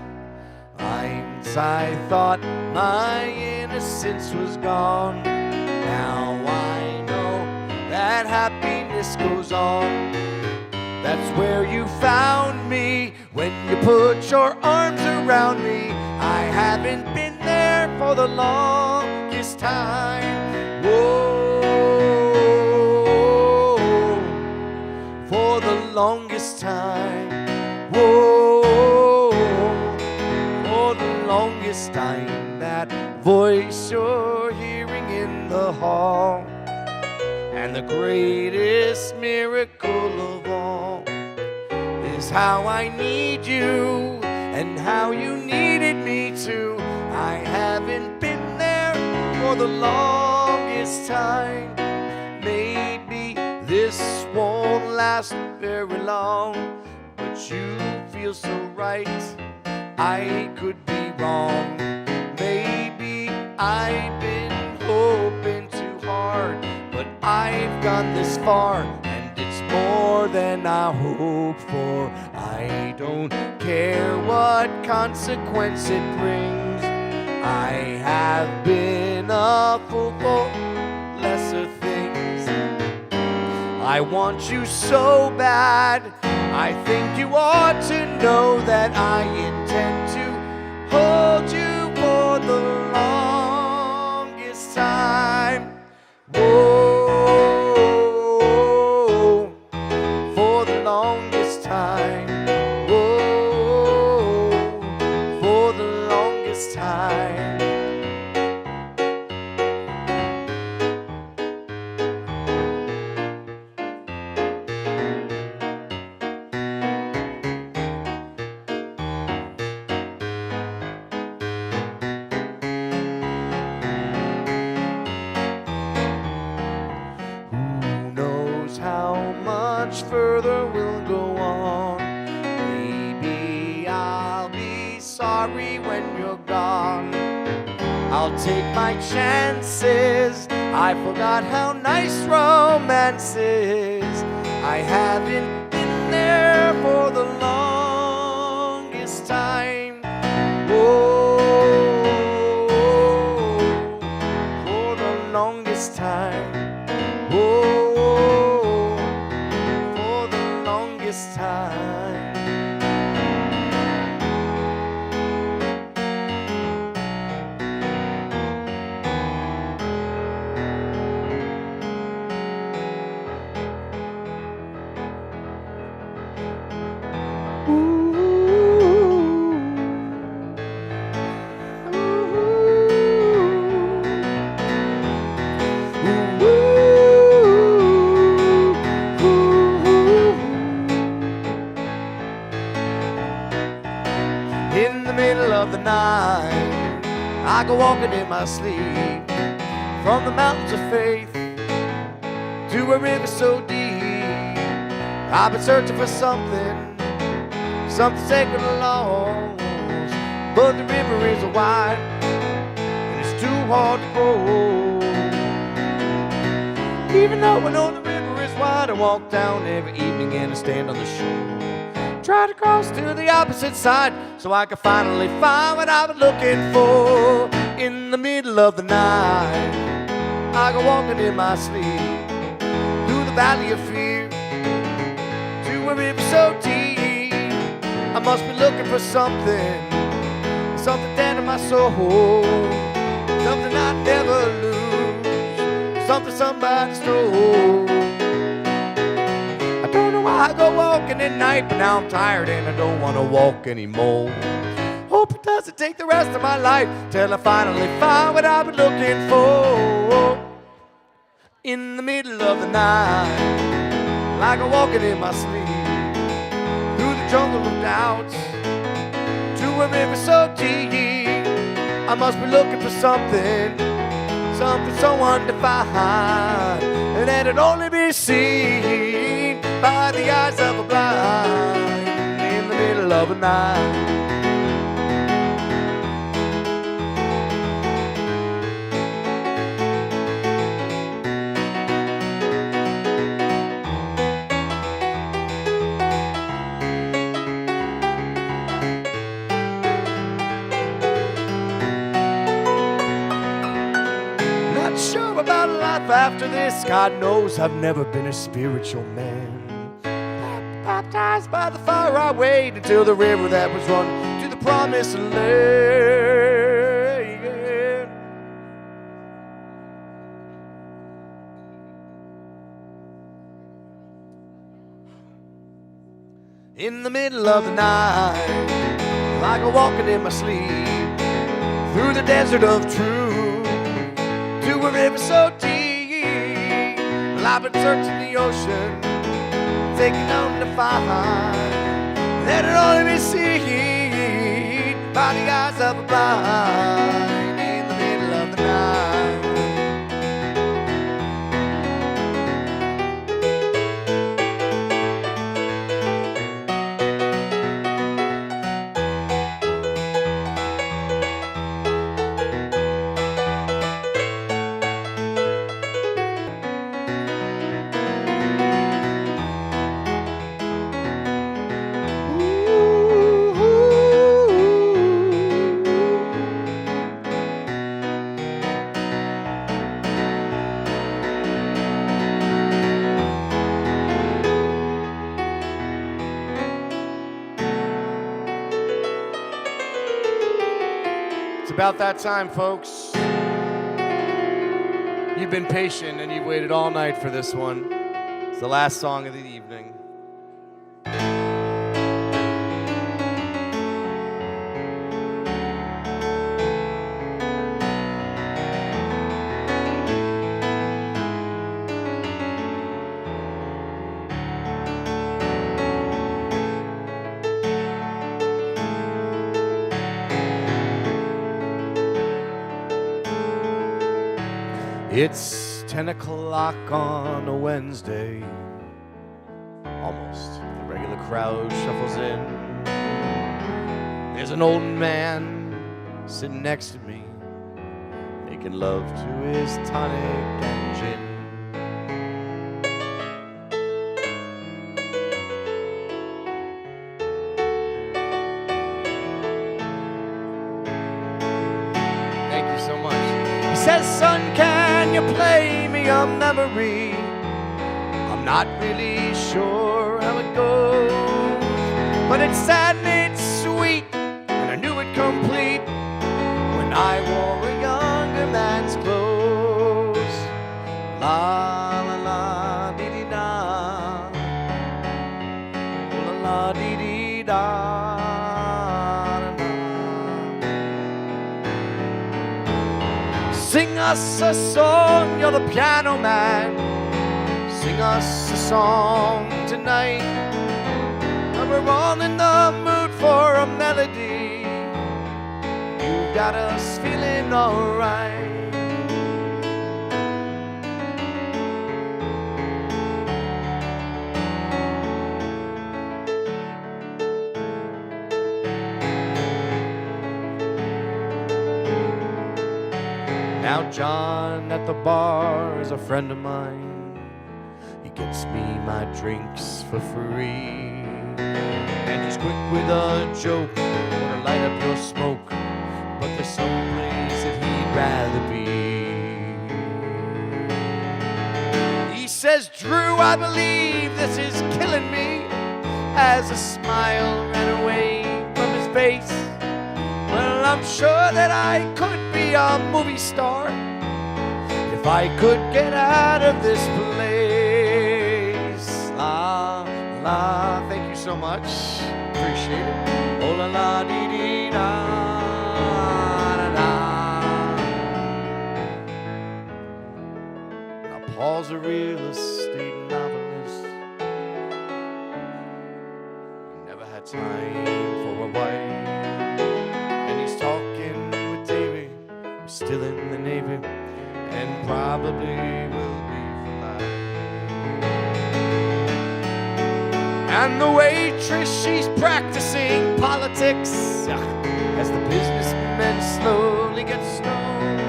I thought my innocence was gone. Now I know that happiness goes on. That's where you found me when you put your arms around me. I haven't been there for the longest time. Whoa, for the longest time. Whoa, for the longest time. That voice you're hearing in the hall, and the greatest miracle of all is how I need you and how you needed me too. I haven't been there for the longest time. Maybe this won't last very long, but you feel so right. I could be wrong. Maybe I've been hoping too hard, but I've gone this far, and it's more than I hoped for. I don't care what consequence it brings. I have been a fool for lesser things. I want you so bad. I think you ought to know that I intend to hold you for the longest time. Whoa, for the longest time. Whoa, for the longest time. further will go on. Maybe I'll be sorry when you're gone. I'll take my chances. I forgot how nice romance is. I haven't been there for the longest time. Oh, for the longest time. Oh, for the longest time. In the middle of the night, I go walking in my sleep, from the mountains of faith to a river so deep. I've been searching for something sacred and lost, but the river is wide and it's too hard to go. Even though I know the river is wide, I walk down every evening and I stand on the shore. Try to cross to the opposite side so I can finally find what I've been looking for. In the middle of the night, I go walking in my sleep through the valley of fear to a river so deep. I must be looking for something dead in my soul, something I never lose, something somebody stole. I don't know why I go walking at night, but now I'm tired and I don't want to walk anymore. Hope it doesn't take the rest of my life till I finally find what I've been looking for. In the middle of the night, like I'm walking in my sleep, through the jungle of doubts, to a river so deep. I must be looking for something so undefined, and that it only be seen by the eyes of a blind in the middle of a night. Not sure about life after this. God knows I've never been a spiritual man. Baptized by the fire, I wait until the river that was run to the promised land. In the middle of the night, like I'm walking in my sleep, through the desert of truth, to a river so deep. Well, I've been searching the ocean, taking on to find that it only be seen by the eyes of a blind in the middle of the night. It's about that time, folks. You've been patient and you've waited all night for this one. It's the last song of the evening. It's 10 o'clock on a Wednesday. All Almost. The regular crowd shuffles in. There's an old man sitting next to me, making love to his tonic and gin. Thank you so much. He says, son, can you play me a memory? I'm not really sure how it goes, but it's sad and it's sweet, and I knew it complete when I wore a younger man's clothes. La la la dee dee da, la la dee dee da. Sing us a song, you're the piano man. Sing us a song tonight. And we're all in the mood for a melody. You got us feeling alright. Now John at the bar is a friend of mine. He gets me my drinks for free, and he's quick with a joke, wanna light up your smoke, but there's some place that he'd rather be. He says, Drew, I believe this is killing me, as a smile ran away from his face. Well, I'm sure that I could be a movie star if I could get out of this place. La, la, thank you so much. Appreciate it. Oh, la, la, dee, dee, da, da, da. Now, Paul's a real estate novelist. Never had time for a wife. And he's talking with Davy, who's still in the Navy, and probably will be for life. And the waitress, she's practicing politics as the businessmen slowly get stoned.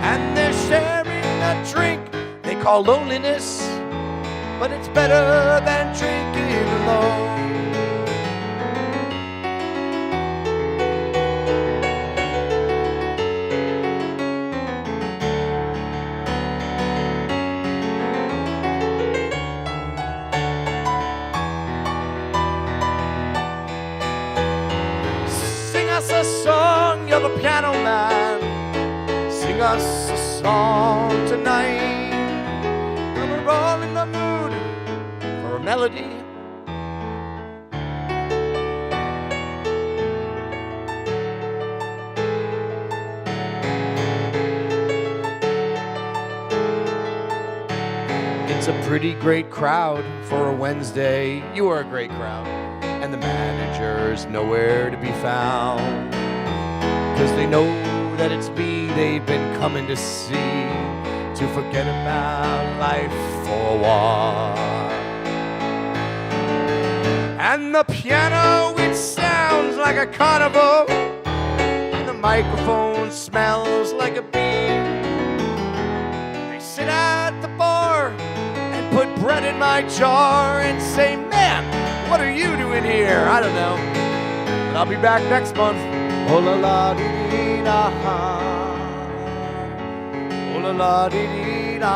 And they're sharing a drink they call loneliness, but it's better than drinking alone. A song, you're the piano man. Sing us a song tonight. When we're all in the mood for a melody. It's a pretty great crowd for a Wednesday. You are a great crowd. And the manager's nowhere to be found, 'cause they know that it's me they've been coming to see, to forget about life for a while. And the piano, it sounds like a carnival, and the microphone smells like a bean. They sit at the bar and put bread in my jar and say, man, what are you doing here? I don't know. But I'll be back next month. Oh la la dee dee da. Oh la la dee dee da.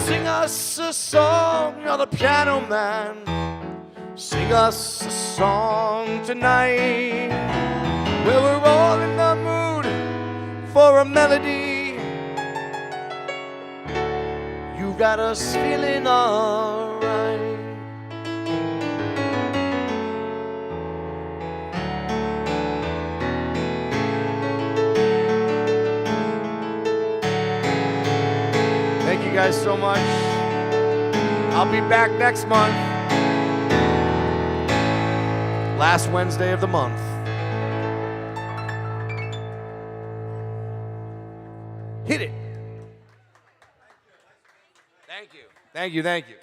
Sing us a song, you're the piano man. Sing us a song tonight. Well, we're all in the mood for a melody. You got us feeling alright. Thank you guys so much. I'll be back next month. Last Wednesday of the month. Hit it. Thank you. Thank you. Thank you.